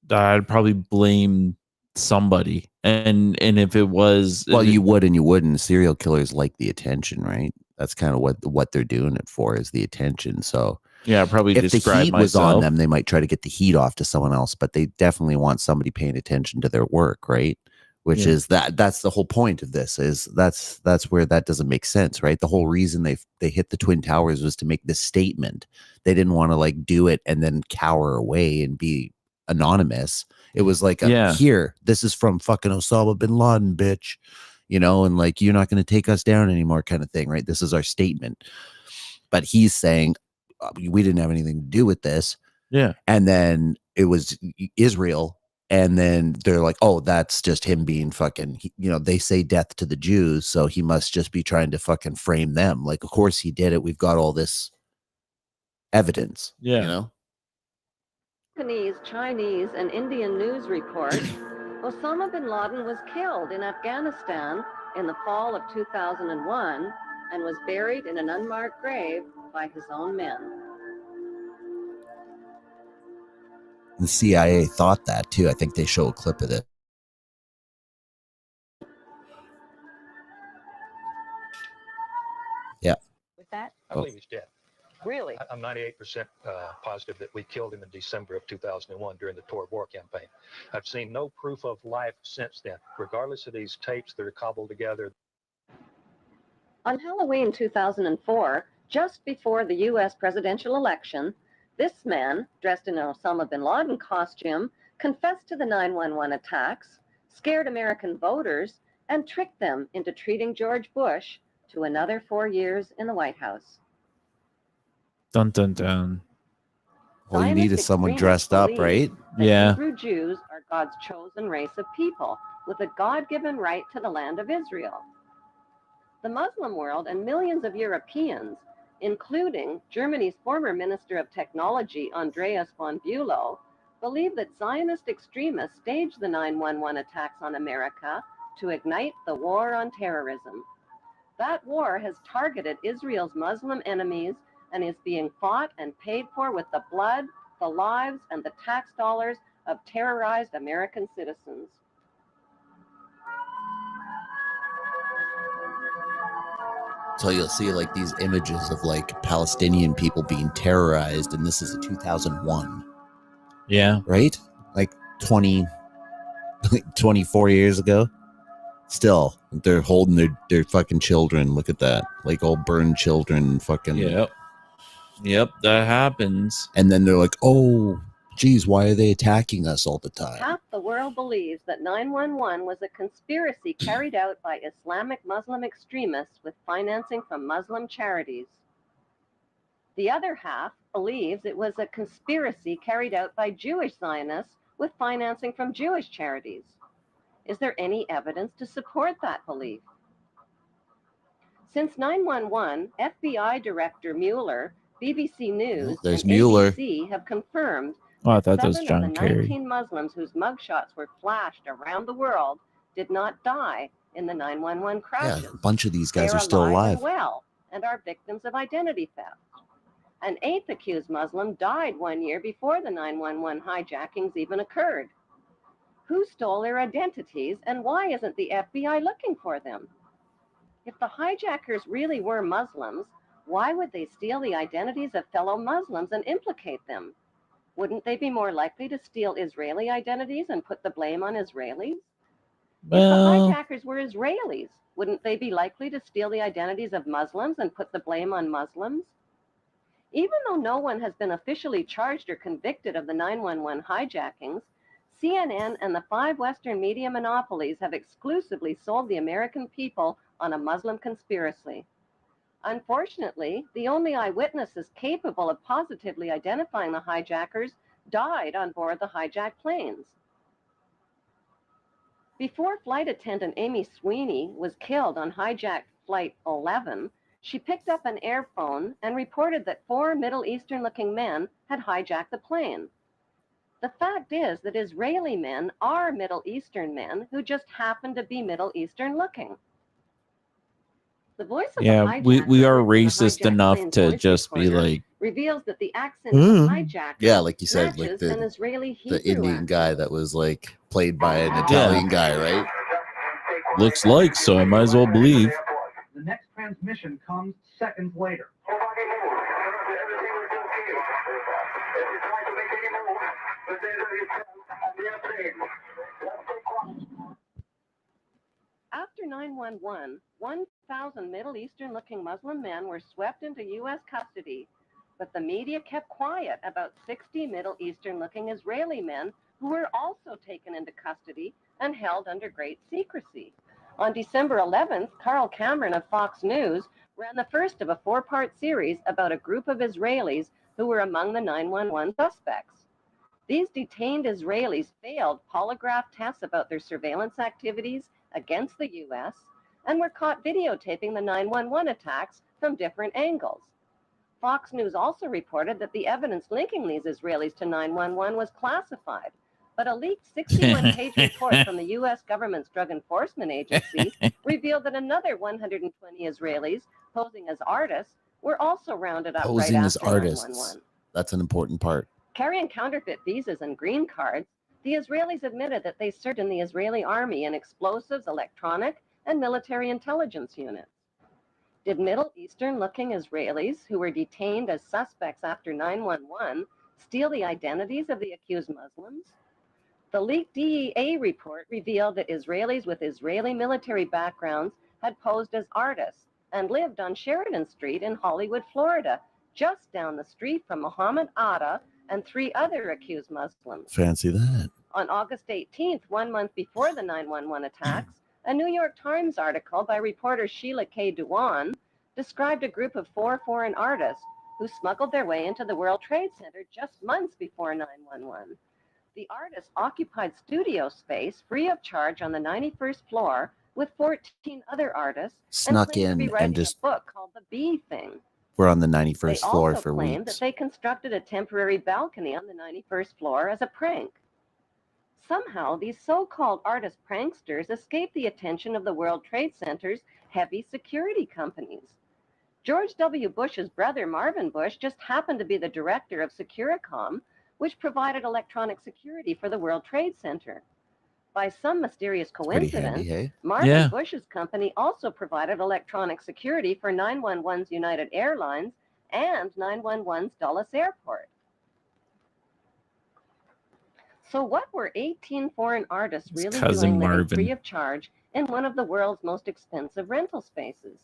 I'd probably blame somebody, and if it was, Well, you would and you wouldn't. Serial killers like the attention, right? That's kind of what they're doing it for, is the attention. So yeah, probably if the describe heat was on myself. them, they might try to get the heat off to someone else, but they definitely want somebody paying attention to their work, right? Which Yeah. is that's the whole point of this, is that's where that doesn't make sense, right? The whole reason they hit the Twin Towers was to make this statement. They didn't want to like do it and then cower away and be anonymous. It was like, Yeah. here, this is from fucking Osama bin Laden, bitch, you know, and like, you're not going to take us down anymore, kind of thing, right? This is our statement. But he's saying, we didn't have anything to do with this. Yeah. And then it was Israel. And then they're like, oh, that's just him being fucking, you know, they say death to the Jews, so he must just be trying to fucking frame them. Like, of course he did it. We've got all this evidence. Yeah. You know? Japanese, Chinese, and Indian news report, Osama bin Laden was killed in Afghanistan in the fall of 2001 and was buried in an unmarked grave by his own men. The CIA thought that too. I think they show a clip of it. Yeah. With that? I believe he's dead. Really? I'm 98% positive that we killed him in December of 2001 during the Tor War campaign. I've seen no proof of life since then, regardless of these tapes that are cobbled together. On Halloween 2004, just before the U.S. presidential election, this man, dressed in an Osama bin Laden costume, confessed to the 9/11 attacks, scared American voters, and tricked them into treating George Bush to another 4 years in the White House. Dun dun dun. All you need is someone dressed up, right? That Yeah. Hebrew Jews are God's chosen race of people with a God-given right to the land of Israel. The Muslim world and millions of Europeans, including Germany's former Minister of Technology, Andreas von Bülow, believe that Zionist extremists staged the 9/11 attacks on America to ignite the war on terrorism. That war has targeted Israel's Muslim enemies and is being fought and paid for with the blood, the lives, and the tax dollars of terrorized American citizens. So you'll see like these images of like Palestinian people being terrorized, and this is 2001. Yeah. Right? Like 24 years ago. Still, they're holding their fucking children. Look at that. Like all burned children, fucking. Yep, that happens. And then they're like, oh, geez, why are they attacking us all the time? Half the world believes that 9/11 was a conspiracy carried out by Islamic Muslim extremists with financing from Muslim charities. The other half believes it was a conspiracy carried out by Jewish Zionists with financing from Jewish charities. Is there any evidence to support that belief? Since 9/11, FBI Director Mueller, BBC News, There's and Mueller. ABC have confirmed Oh, I thought that was 7 John of the Kerry. 19 Muslims whose mugshots were flashed around the world did not die in the 9/11 crashes. Yeah, a bunch of these guys They are still alive. and well, and are victims of identity theft. An 8th accused Muslim died 1 year before the 9/11 hijackings even occurred. Who stole their identities, and why isn't the FBI looking for them? If the hijackers really were Muslims, why would they steal the identities of fellow Muslims and implicate them? Wouldn't they be more likely to steal Israeli identities and put the blame on Israelis? Well, If the hijackers were Israelis, wouldn't they be likely to steal the identities of Muslims and put the blame on Muslims? Even though no one has been officially charged or convicted of the 9/11 hijackings, CNN and the 5 Western media monopolies have exclusively sold the American people on a Muslim conspiracy. Unfortunately, the only eyewitnesses capable of positively identifying the hijackers died on board the hijacked planes. Before flight attendant Amy Sweeney was killed on hijacked Flight 11, she picked up an airphone and reported that 4 Middle Eastern-looking men had hijacked the plane. The fact is that Israeli men are Middle Eastern men who just happen to be Middle Eastern looking. The voice of Yeah, the we hijacker are heard from the racist hijacked enough plane's to voice just be recorder like, reveals that the accent of the hijacker Yeah, like you said, like matches an Israeli Hebrew the Indian accent. guy that was like played by an Italian guy, right? looks like, so I might as well believe. The next transmission comes seconds later. After 9/11, 1,000 Middle Eastern-looking Muslim men were swept into U.S. custody, but the media kept quiet about 60 Middle Eastern-looking Israeli men who were also taken into custody and held under great secrecy. On December 11th, Carl Cameron of Fox News ran the first of a 4-part series about a group of Israelis who were among the 9/11 suspects. These detained Israelis failed polygraph tests about their surveillance activities against the U.S. and were caught videotaping the 9/11 attacks from different angles. Fox News also reported that the evidence linking these Israelis to 9/11 was classified, but a leaked 61-page report from the U.S. government's Drug Enforcement Agency revealed that another 120 Israelis posing as artists were also rounded up Posing right as after artists. 9/11. That's an important part. Carrying counterfeit visas and green cards, the Israelis admitted that they served in the Israeli army in explosives, electronic, and military intelligence units. Did Middle Eastern-looking Israelis who were detained as suspects after 9/11 steal the identities of the accused Muslims? The leaked DEA report revealed that Israelis with Israeli military backgrounds had posed as artists and lived on Sheridan Street in Hollywood, Florida, just down the street from Mohammed Atta and 3 other accused Muslims. Fancy that. On August 18th, 1 month before the 9/11 attacks, a New York Times article by reporter Sheila K. Dewan described a group of 4 foreign artists who smuggled their way into the World Trade Center just months before 9/11. The artists occupied studio space free of charge on the 91st floor with 14 other artists. Snuck and claimed to be in and writing just- a book called The Bee Thing. We're on the They 91st floor also for claimed weeks. that they constructed a temporary balcony on the 91st floor as a prank. Somehow, these so-called artist pranksters escaped the attention of the World Trade Center's heavy security companies. George W. Bush's brother, Marvin Bush, just happened to be the director of Securicom, which provided electronic security for the World Trade Center. By some mysterious Pretty coincidence, handy, hey? Marvin Yeah. Bush's company also provided electronic security for 911's United Airlines and 911's Dulles Airport. So what were 18 foreign artists His really cousin doing living Marvin. free of charge in one of the world's most expensive rental spaces?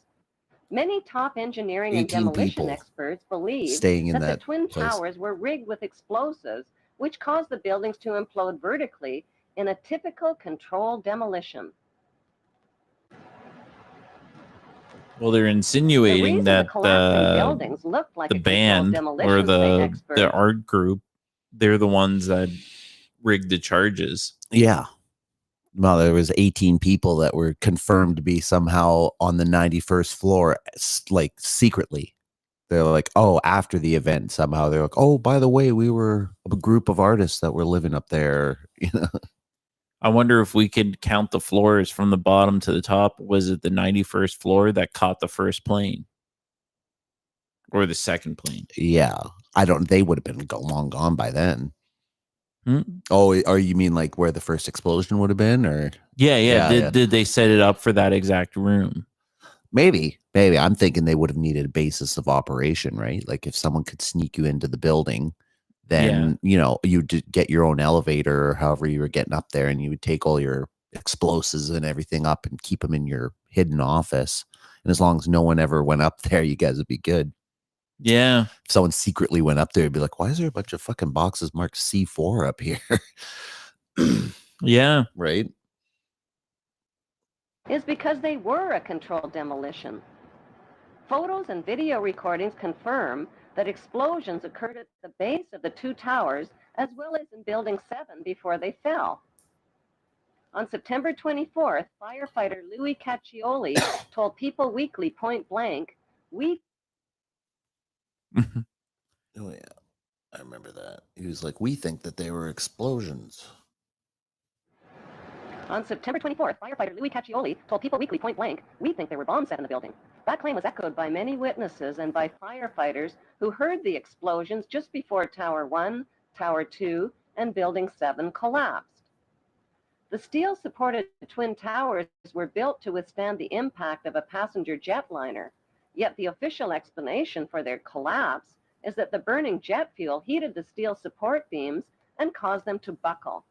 Many top engineering and 18 demolition people experts believe staying in that the that Twin place. Towers were rigged with explosives, which caused the buildings to implode vertically in a typical controlled demolition. Well, they're The insinuating reason that the collapsing buildings looked like the a controlled band demolition, or say the experts, art group, they're the ones that rigged the charges. Yeah. Well, there was 18 people that were confirmed to be somehow on the 91st floor, like secretly. They're like, oh, after the event, somehow they're like, oh, by the way, we were a group of artists that were living up there. You know, I wonder if we could count the floors from the bottom to the top. Was it the 91st floor that caught the first plane? Or the second plane? yeah. I don't, they would have been long gone by then. Hmm? Oh, or you mean like where the first explosion would have been? Or Yeah. Yeah, Did they set it up for that exact room? maybe. I'm thinking they would have needed a basis of operation, right? Like if someone could sneak you into the building, then, you know, you get your own elevator or however you were getting up there, and you would take all your explosives and everything up and keep them in your hidden office. And as long as no one ever went up there, you guys would be good. Yeah. If someone secretly went up there, it'd be like, why is there a bunch of fucking boxes marked C4 up here? Yeah. Right? is because they were a controlled demolition. Photos and video recordings confirm that explosions occurred at the base of the 2 towers as well as in Building 7 before they fell. On September 24th, firefighter Louis Caccioli told People Weekly point blank, "We..." Oh, yeah. I remember that. He was like, we think that they were explosions. On September 24th, firefighter Louis Caccioli told People Weekly point blank, "We think there were bombs set in the building." That claim was echoed by many witnesses and by firefighters who heard the explosions just before Tower 1, Tower 2, and Building 7 collapsed. The steel-supported twin towers were built to withstand the impact of a passenger jetliner, yet the official explanation for their collapse is that the burning jet fuel heated the steel support beams and caused them to buckle.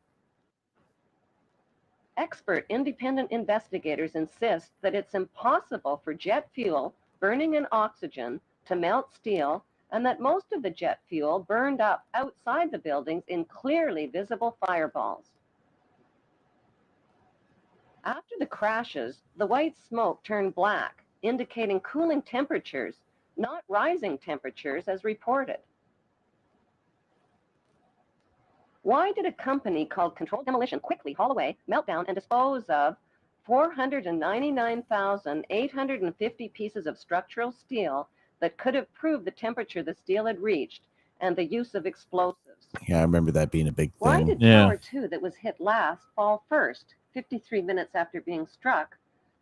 Expert independent investigators insist that it's impossible for jet fuel burning in oxygen to melt steel, and that most of the jet fuel burned up outside the buildings in clearly visible fireballs. After the crashes, the white smoke turned black, indicating cooling temperatures, not rising temperatures as reported. Why did a company called Controlled Demolition quickly haul away, melt down, and dispose of 499,850 pieces of structural steel that could have proved the temperature the steel had reached and the use of explosives? Yeah, I remember that being a big thing. Why did Tower 2 that was hit last fall first, 53 minutes after being struck,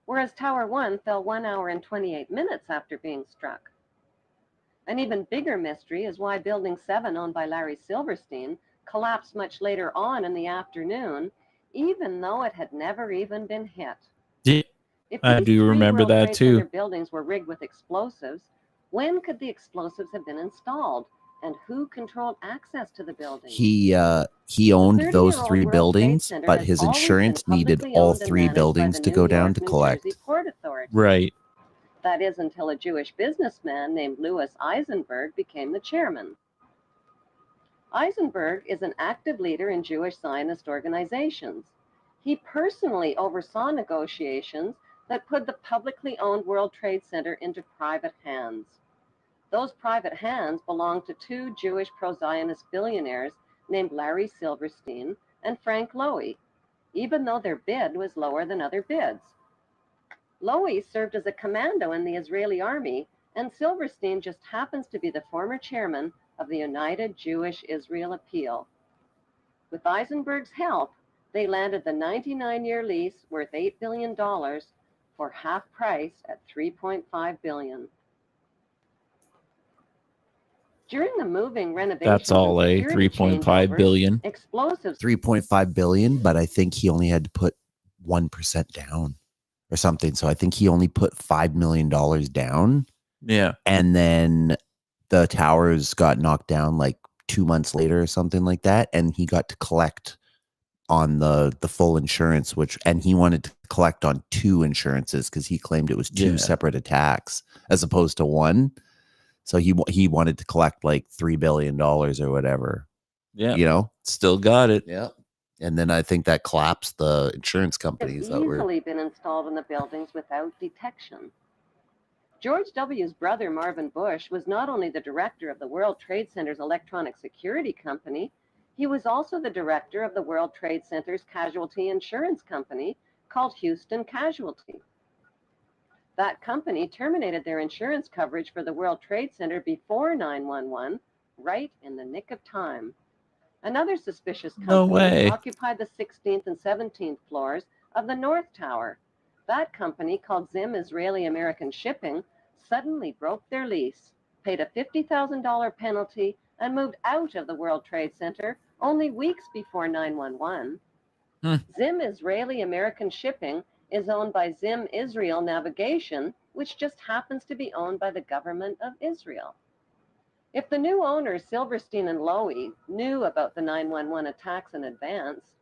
whereas Tower 1 fell 1 hour and 28 minutes after being struck? An even bigger mystery is why Building 7, owned by Larry Silverstein, collapsed much later on in the afternoon, even though it had never even been hit. Yeah, If I these do three remember World that Trade too. Center buildings were rigged with explosives, when could the explosives have been installed, and who controlled access to the building? He owned those 30-year-old 3 World Trade buildings, Center but has his always been insurance needed publicly all owned and 3 managed by buildings the to New go down York, to New collect. Jersey Port Authority. Right. That is until a Jewish businessman named Louis Eisenberg became the chairman. Eisenberg is an active leader in Jewish Zionist organizations. He personally oversaw negotiations that put the publicly owned World Trade Center into private hands. Those private hands belonged to 2 Jewish pro-Zionist billionaires named Larry Silverstein and Frank Lowy, even though their bid was lower than other bids. Lowy served as a commando in the Israeli army, and Silverstein just happens to be the former chairman of the United Jewish Israel Appeal. With Eisenberg's help, they landed the 99-year lease worth $8 billion for half price at $3.5 billion. During the moving renovations, That's all, and a security 3.5 changeovers, billion. explosives 3.5 billion, but I think he only had to put 1% down or something. So I think he only put $5 million down. Yeah. And then the towers got knocked down like 2 months later or something like that. And he got to collect on the full insurance, and he wanted to collect on 2 insurances because he claimed it was 2 separate attacks as opposed to 1. So he wanted to collect like $3 billion or whatever. Yeah. You know, still got it. Yeah. And then I think that collapsed the insurance have companies that were. easily been installed in the buildings without detection. George W.'s brother, Marvin Bush, was not only the director of the World Trade Center's electronic security company, he was also the director of the World Trade Center's casualty insurance company called Houston Casualty. That company terminated their insurance coverage for the World Trade Center before 9/11, right in the nick of time. Another suspicious No company way. occupied the 16th and 17th floors of the North Tower. That company, called Zim Israeli American Shipping, suddenly broke their lease, paid a $50,000 penalty, and moved out of the World Trade Center only weeks before 9/11. Zim Israeli American Shipping is owned by Zim Israel Navigation, which just happens to be owned by the government of Israel. If the new owners, Silverstein and Lowy, knew about the 9/11 attacks in advance,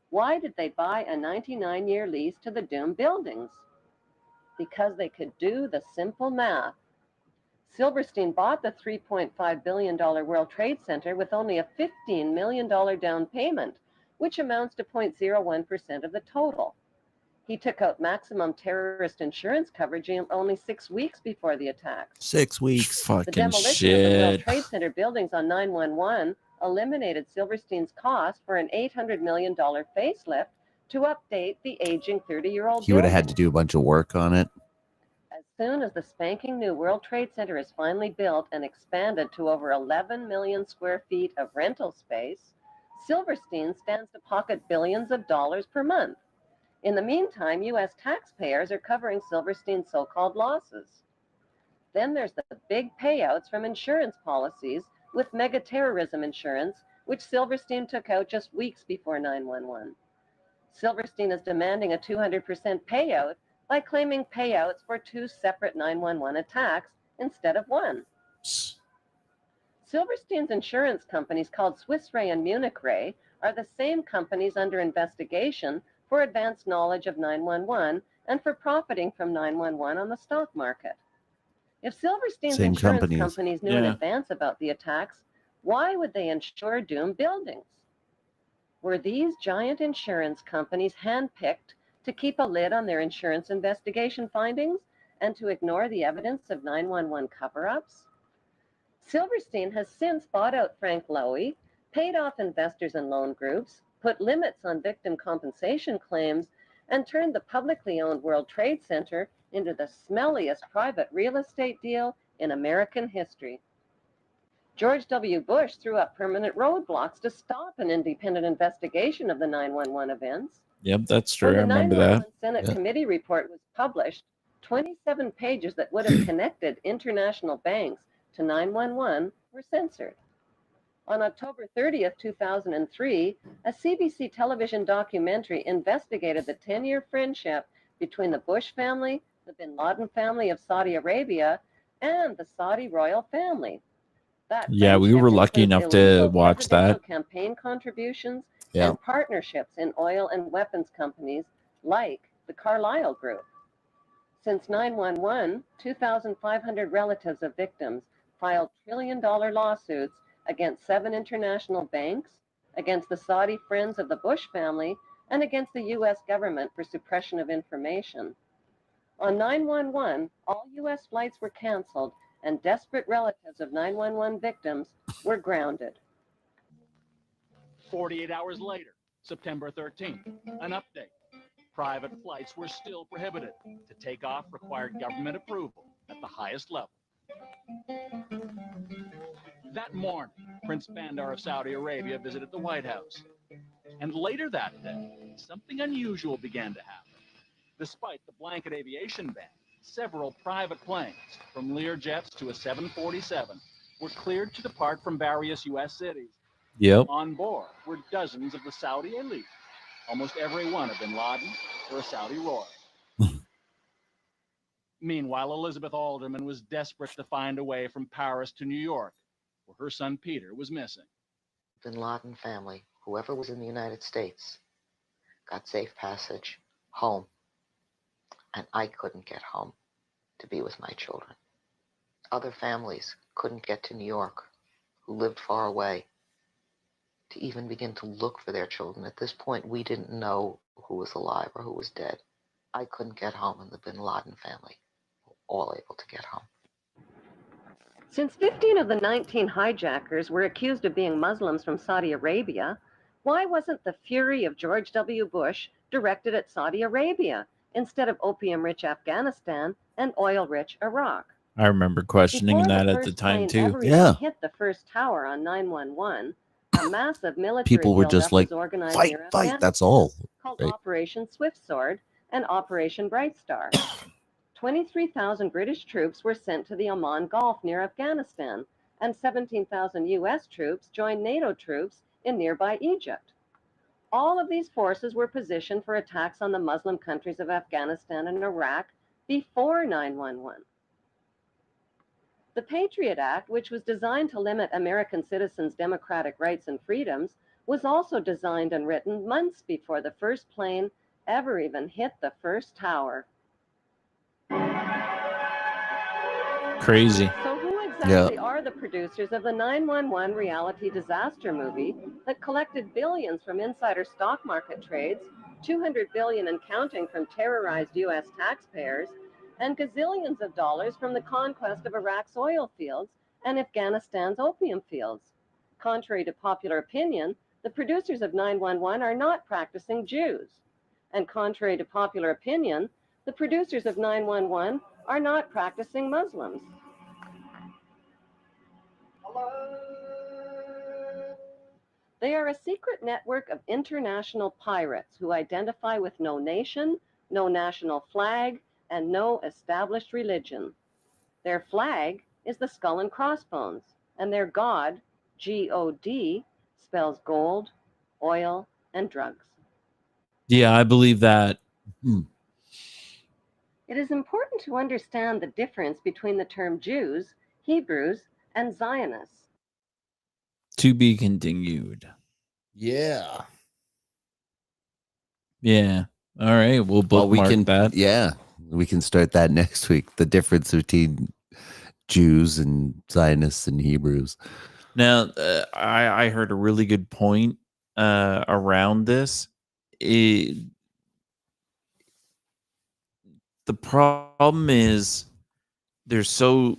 why did they buy a 99-year lease to the doomed buildings? Because they could do the simple math. Silverstein bought the $3.5 billion World Trade Center with only a $15 million down payment, which amounts to 0.01% of the total. He took out maximum terrorist insurance coverage only 6 weeks before the attacks. 6 weeks. The Fucking demolition of the World shit. Trade Center buildings on 9/11 eliminated Silverstein's cost for an $800 million facelift to update the aging 30-year-old He would have building. had to do a bunch of work on it. As soon as the spanking new World Trade Center is finally built and expanded to over 11 million square feet of rental space, Silverstein stands to pocket billions of dollars per month. In the meantime, U.S. taxpayers are covering Silverstein's so-called losses. Then there's the big payouts from insurance policies with mega-terrorism insurance, which Silverstein took out just weeks before 9/11. Silverstein is demanding a 200% payout by claiming payouts for 2 separate 9/11 attacks instead of one. Silverstein's insurance companies, called Swiss Re and Munich Re, are the same companies under investigation for advanced knowledge of 9/11 and for profiting from 9/11 on the stock market. If Silverstein's Same insurance companies. knew in Yeah. advance about the attacks, why would they insure doomed buildings? Were these giant insurance companies handpicked to keep a lid on their insurance investigation findings and to ignore the evidence of 9/11 cover-ups? Silverstein has since bought out Frank Lowy, paid off investors and loan groups, put limits on victim compensation claims, and turned the publicly owned World Trade Center into the smelliest private real estate deal in American history. George W. Bush threw up permanent roadblocks to stop an independent investigation of the 9/11 events. Yep, that's true. When I the remember 9/11 that. Senate Yeah. committee report was published, 27 pages that would have connected international banks to 9/11 were censored. On October 30th, 2003, a CBC television documentary investigated the 10-year friendship between the Bush family, the bin Laden family of Saudi Arabia, and the Saudi royal family. That Yeah, we were friendship lucky includes enough to illegal watch presidential that. campaign contributions Yeah. and partnerships in oil and weapons companies like the Carlyle Group. Since 9/11, 2,500 relatives of victims filed trillion-dollar lawsuits against 7 international banks, against the Saudi friends of the Bush family, and against the U.S. government for suppression of information. On 9/11, all U.S. flights were canceled, and desperate relatives of 9/11 victims were grounded. 48 hours later, September 13th, an update. Private flights were still prohibited. To take off required government approval at the highest level. That morning, Prince Bandar of Saudi Arabia visited the White House. And later that day, something unusual began to happen. Despite the blanket aviation ban, several private planes, from Learjets to a 747, were cleared to depart from various U.S. cities. Yep. On board were dozens of the Saudi elite, almost every one a bin Laden or a Saudi royal. Meanwhile, Elizabeth Alderman was desperate to find a way from Paris to New York, where her son Peter was missing. Bin Laden family, whoever was in the United States, got safe passage home. And I couldn't get home to be with my children. Other families couldn't get to New York, who lived far away, to even begin to look for their children. At this point, we didn't know who was alive or who was dead. I couldn't get home, and the Bin Laden family were all able to get home. Since 15 of the 19 hijackers were accused of being Muslims from Saudi Arabia, why wasn't the fury of George W. Bush directed at Saudi Arabia instead of opium-rich Afghanistan and oil-rich Iraq? I remember questioning Before that the at the first time plane too. ever even Yeah. hit the first tower on 9/11, a massive military People were just buildup like, was organized fight, near fight. That's all. called Right. Operation Swift Sword and Operation Bright Star. 23,000 British troops were sent to the Oman Gulf near Afghanistan, and 17,000 U.S. troops joined NATO troops in nearby Egypt. All of these forces were positioned for attacks on the Muslim countries of Afghanistan and Iraq before 9/11. The Patriot Act, which was designed to limit American citizens' democratic rights and freedoms, was also designed and written months before the first plane ever even hit the first tower. Crazy. So who exactly are the producers of the 9/11 reality disaster movie that collected billions from insider stock market trades, 200 billion and counting from terrorized U.S. taxpayers, and gazillions of dollars from the conquest of Iraq's oil fields and Afghanistan's opium fields? Contrary to popular opinion, the producers of 9/11 are not practicing Jews. And contrary to popular opinion, the producers of 9/11 are not practicing Muslims. They are a secret network of international pirates who identify with no nation, no national flag, and no established religion. Their flag is the skull and crossbones, and their god, G-O-D, spells gold, oil, and drugs. Yeah, I believe that. It is important to understand the difference between the term Jews, Hebrews, and Zionists. To be continued. Yeah. Yeah. All right. We'll Well, we bookmark can that. Yeah, we can start that next week. The difference between Jews and Zionists and Hebrews. Now, I heard a really good point around this. The problem is they're so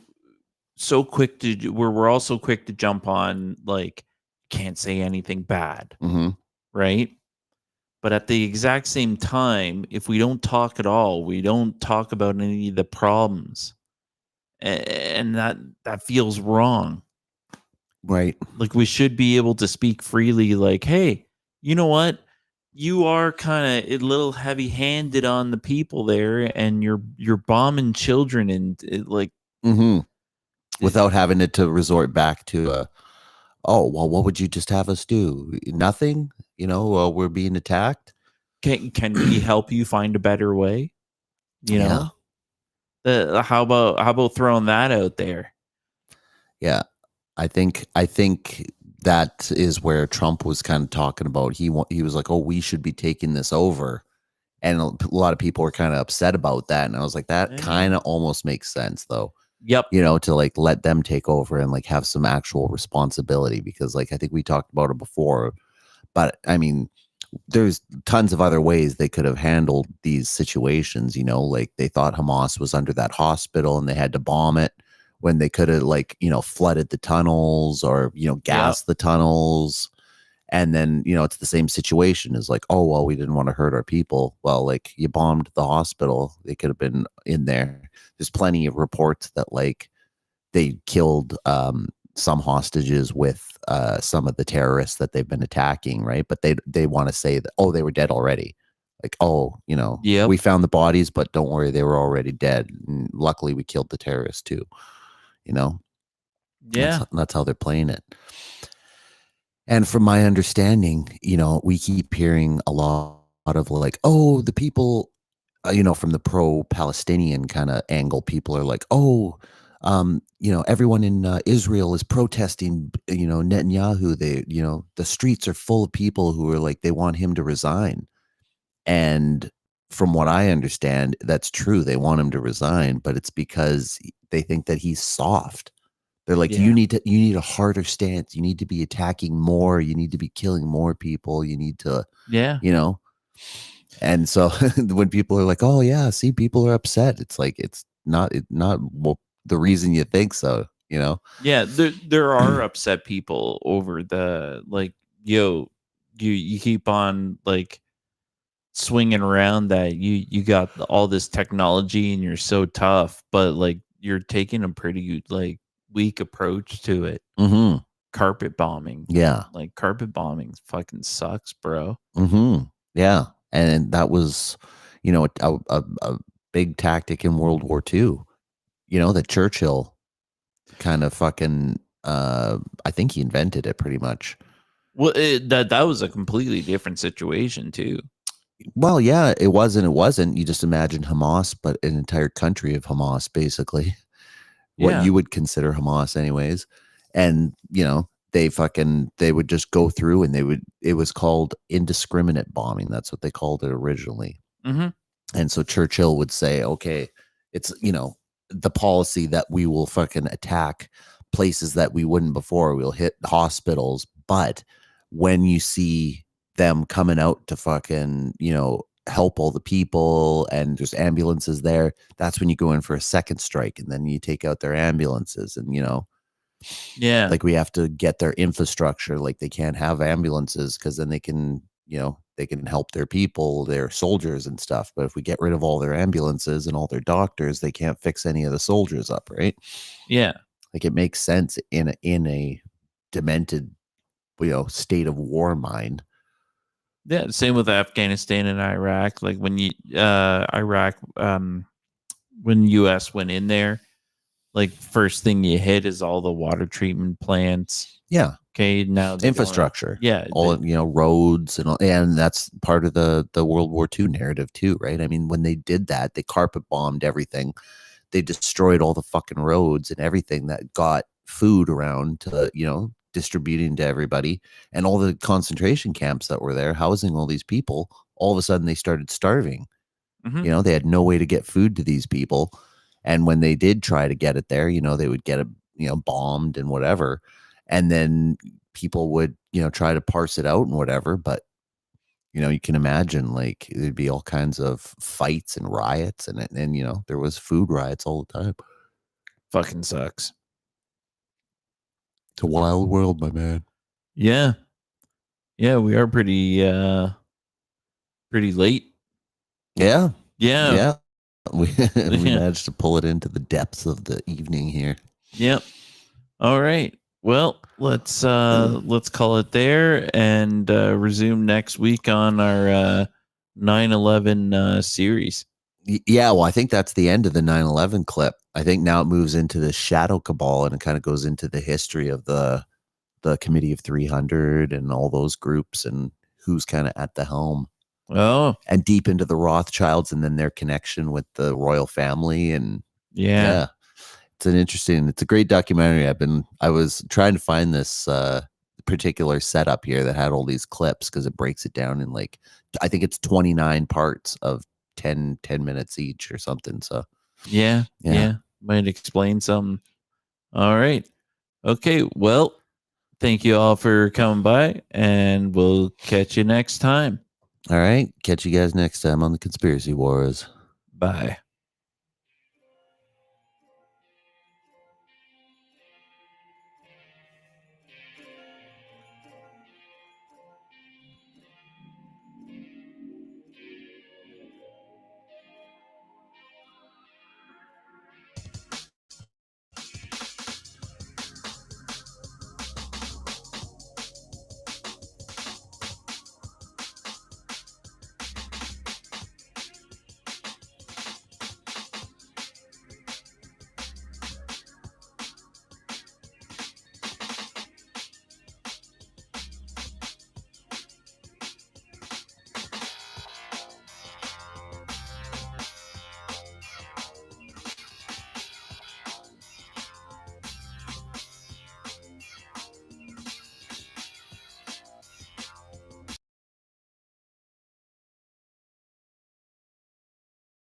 quick to we're all so quick to jump on, like, can't say anything bad, right? But at the exact same time, if we don't talk at all, we don't talk about any of the problems, and that feels wrong. Right. Like, we should be able to speak freely, like, hey, you know what? You are kind of a little heavy-handed on the people there, and you're bombing children, and like, without having it to resort back to oh, well, what would you just have us do? Nothing? You know, we're being attacked. Can we help you find a better way? You know, how about throwing that out there? Yeah, I think that is where Trump was kind of talking about. He was like, oh, we should be taking this over, and a lot of people were kind of upset about that. And I was like, that kind of almost makes sense, though. Yep. You know, to like let them take over and like have some actual responsibility, because like I think we talked about it before, but I mean, there's tons of other ways they could have handled these situations. You know, like they thought Hamas was under that hospital and they had to bomb it, when they could have, like, you know, flooded the tunnels or, you know, gassed the tunnels. And then, you know, it's the same situation as like, oh, well, we didn't want to hurt our people. Well, like, you bombed the hospital. They could have been in there. There's plenty of reports that like they killed some hostages with some of the terrorists that they've been attacking. Right. But they want to say that, oh, they were dead already. Like, oh, you know, we found the bodies, but don't worry, they were already dead. And luckily we killed the terrorists too. You know? Yeah. That's how they're playing it. And from my understanding, you know, we keep hearing a lot of like, oh, the people, you know, from the pro-Palestinian kind of angle, people are like, oh, you know, everyone in Israel is protesting, you know, Netanyahu. They, you know, the streets are full of people who are like, they want him to resign. And from what I understand, that's true. They want him to resign, but it's because they think that he's soft. They're like, you need a harder stance. You need to be attacking more. You need to be killing more people. You need to, you know. And so when people are like, oh yeah, see, people are upset. It's like, it's not well, the reason you think so, you know? Yeah. There are upset people over the, like, yo, you keep on like swinging around that you got all this technology and you're so tough, but like you're taking a pretty like weak approach to it. Carpet bombing. Yeah. Like, carpet bombing fucking sucks, bro. Yeah. And that was, you know, a big tactic in World War II, you know, that Churchill kind of fucking, I think he invented it pretty much. Well, that was a completely different situation too. Well, yeah, it was and it wasn't. You just imagine Hamas, but an entire country of Hamas, basically. What you would consider Hamas anyways. And, you know, they would just go through and it was called indiscriminate bombing. That's what they called it originally. And so Churchill would say, okay, it's, you know, the policy that we will fucking attack places that we wouldn't before. We'll hit hospitals. But when you see them coming out to fucking, you know, help all the people and there's ambulances there, that's when you go in for a second strike, and then you take out their ambulances. And, you know, like, we have to get their infrastructure. Like, they can't have ambulances because then they can, you know, they can help their people, their soldiers and stuff. But if we get rid of all their ambulances and all their doctors, they can't fix any of the soldiers up, right? Yeah. Like it makes sense in a demented, state of war mind. Yeah, same with Afghanistan and Iraq. Like when when US went in there, like first thing you hit is all the water treatment plants. Yeah. Okay, now Infrastructure. Yeah, all roads and that's part of the World War II narrative too, right? I mean, when they did that, they carpet bombed everything. They destroyed all the fucking roads and everything that got food around to distributing to everybody, and all the concentration camps that were there housing all these people. All of a sudden, they started starving. Mhm. They had no way to get food to these people, and when they did try to get it there, they would get it bombed and whatever. And then people would, try to parse it out and whatever. But, you can imagine like there'd be all kinds of fights and riots and there was food riots all the time. Fucking sucks. It's a wild world, my man. Yeah. Yeah, we are pretty late. Yeah. Yeah. Yeah. We managed to pull it into the depths of the evening here. Yep. All right. Well, let's call it there and resume next week on our 9/11 series. Yeah, well, I think that's the end of the 9/11 clip. I think now it moves into the shadow cabal, and it kind of goes into the history of the Committee of 300 and all those groups and who's kind of at the helm. Oh, and deep into the Rothschilds and then their connection with the royal family. And yeah. It's a great documentary. I was trying to find this particular setup here that had all these clips because it breaks it down in I think it's 29 parts of 10 minutes each or something. So yeah. Might explain some. All right. Okay. Well, thank you all for coming by, and we'll catch you next time. All right. Catch you guys next time on the Conspiracy Wars. Bye.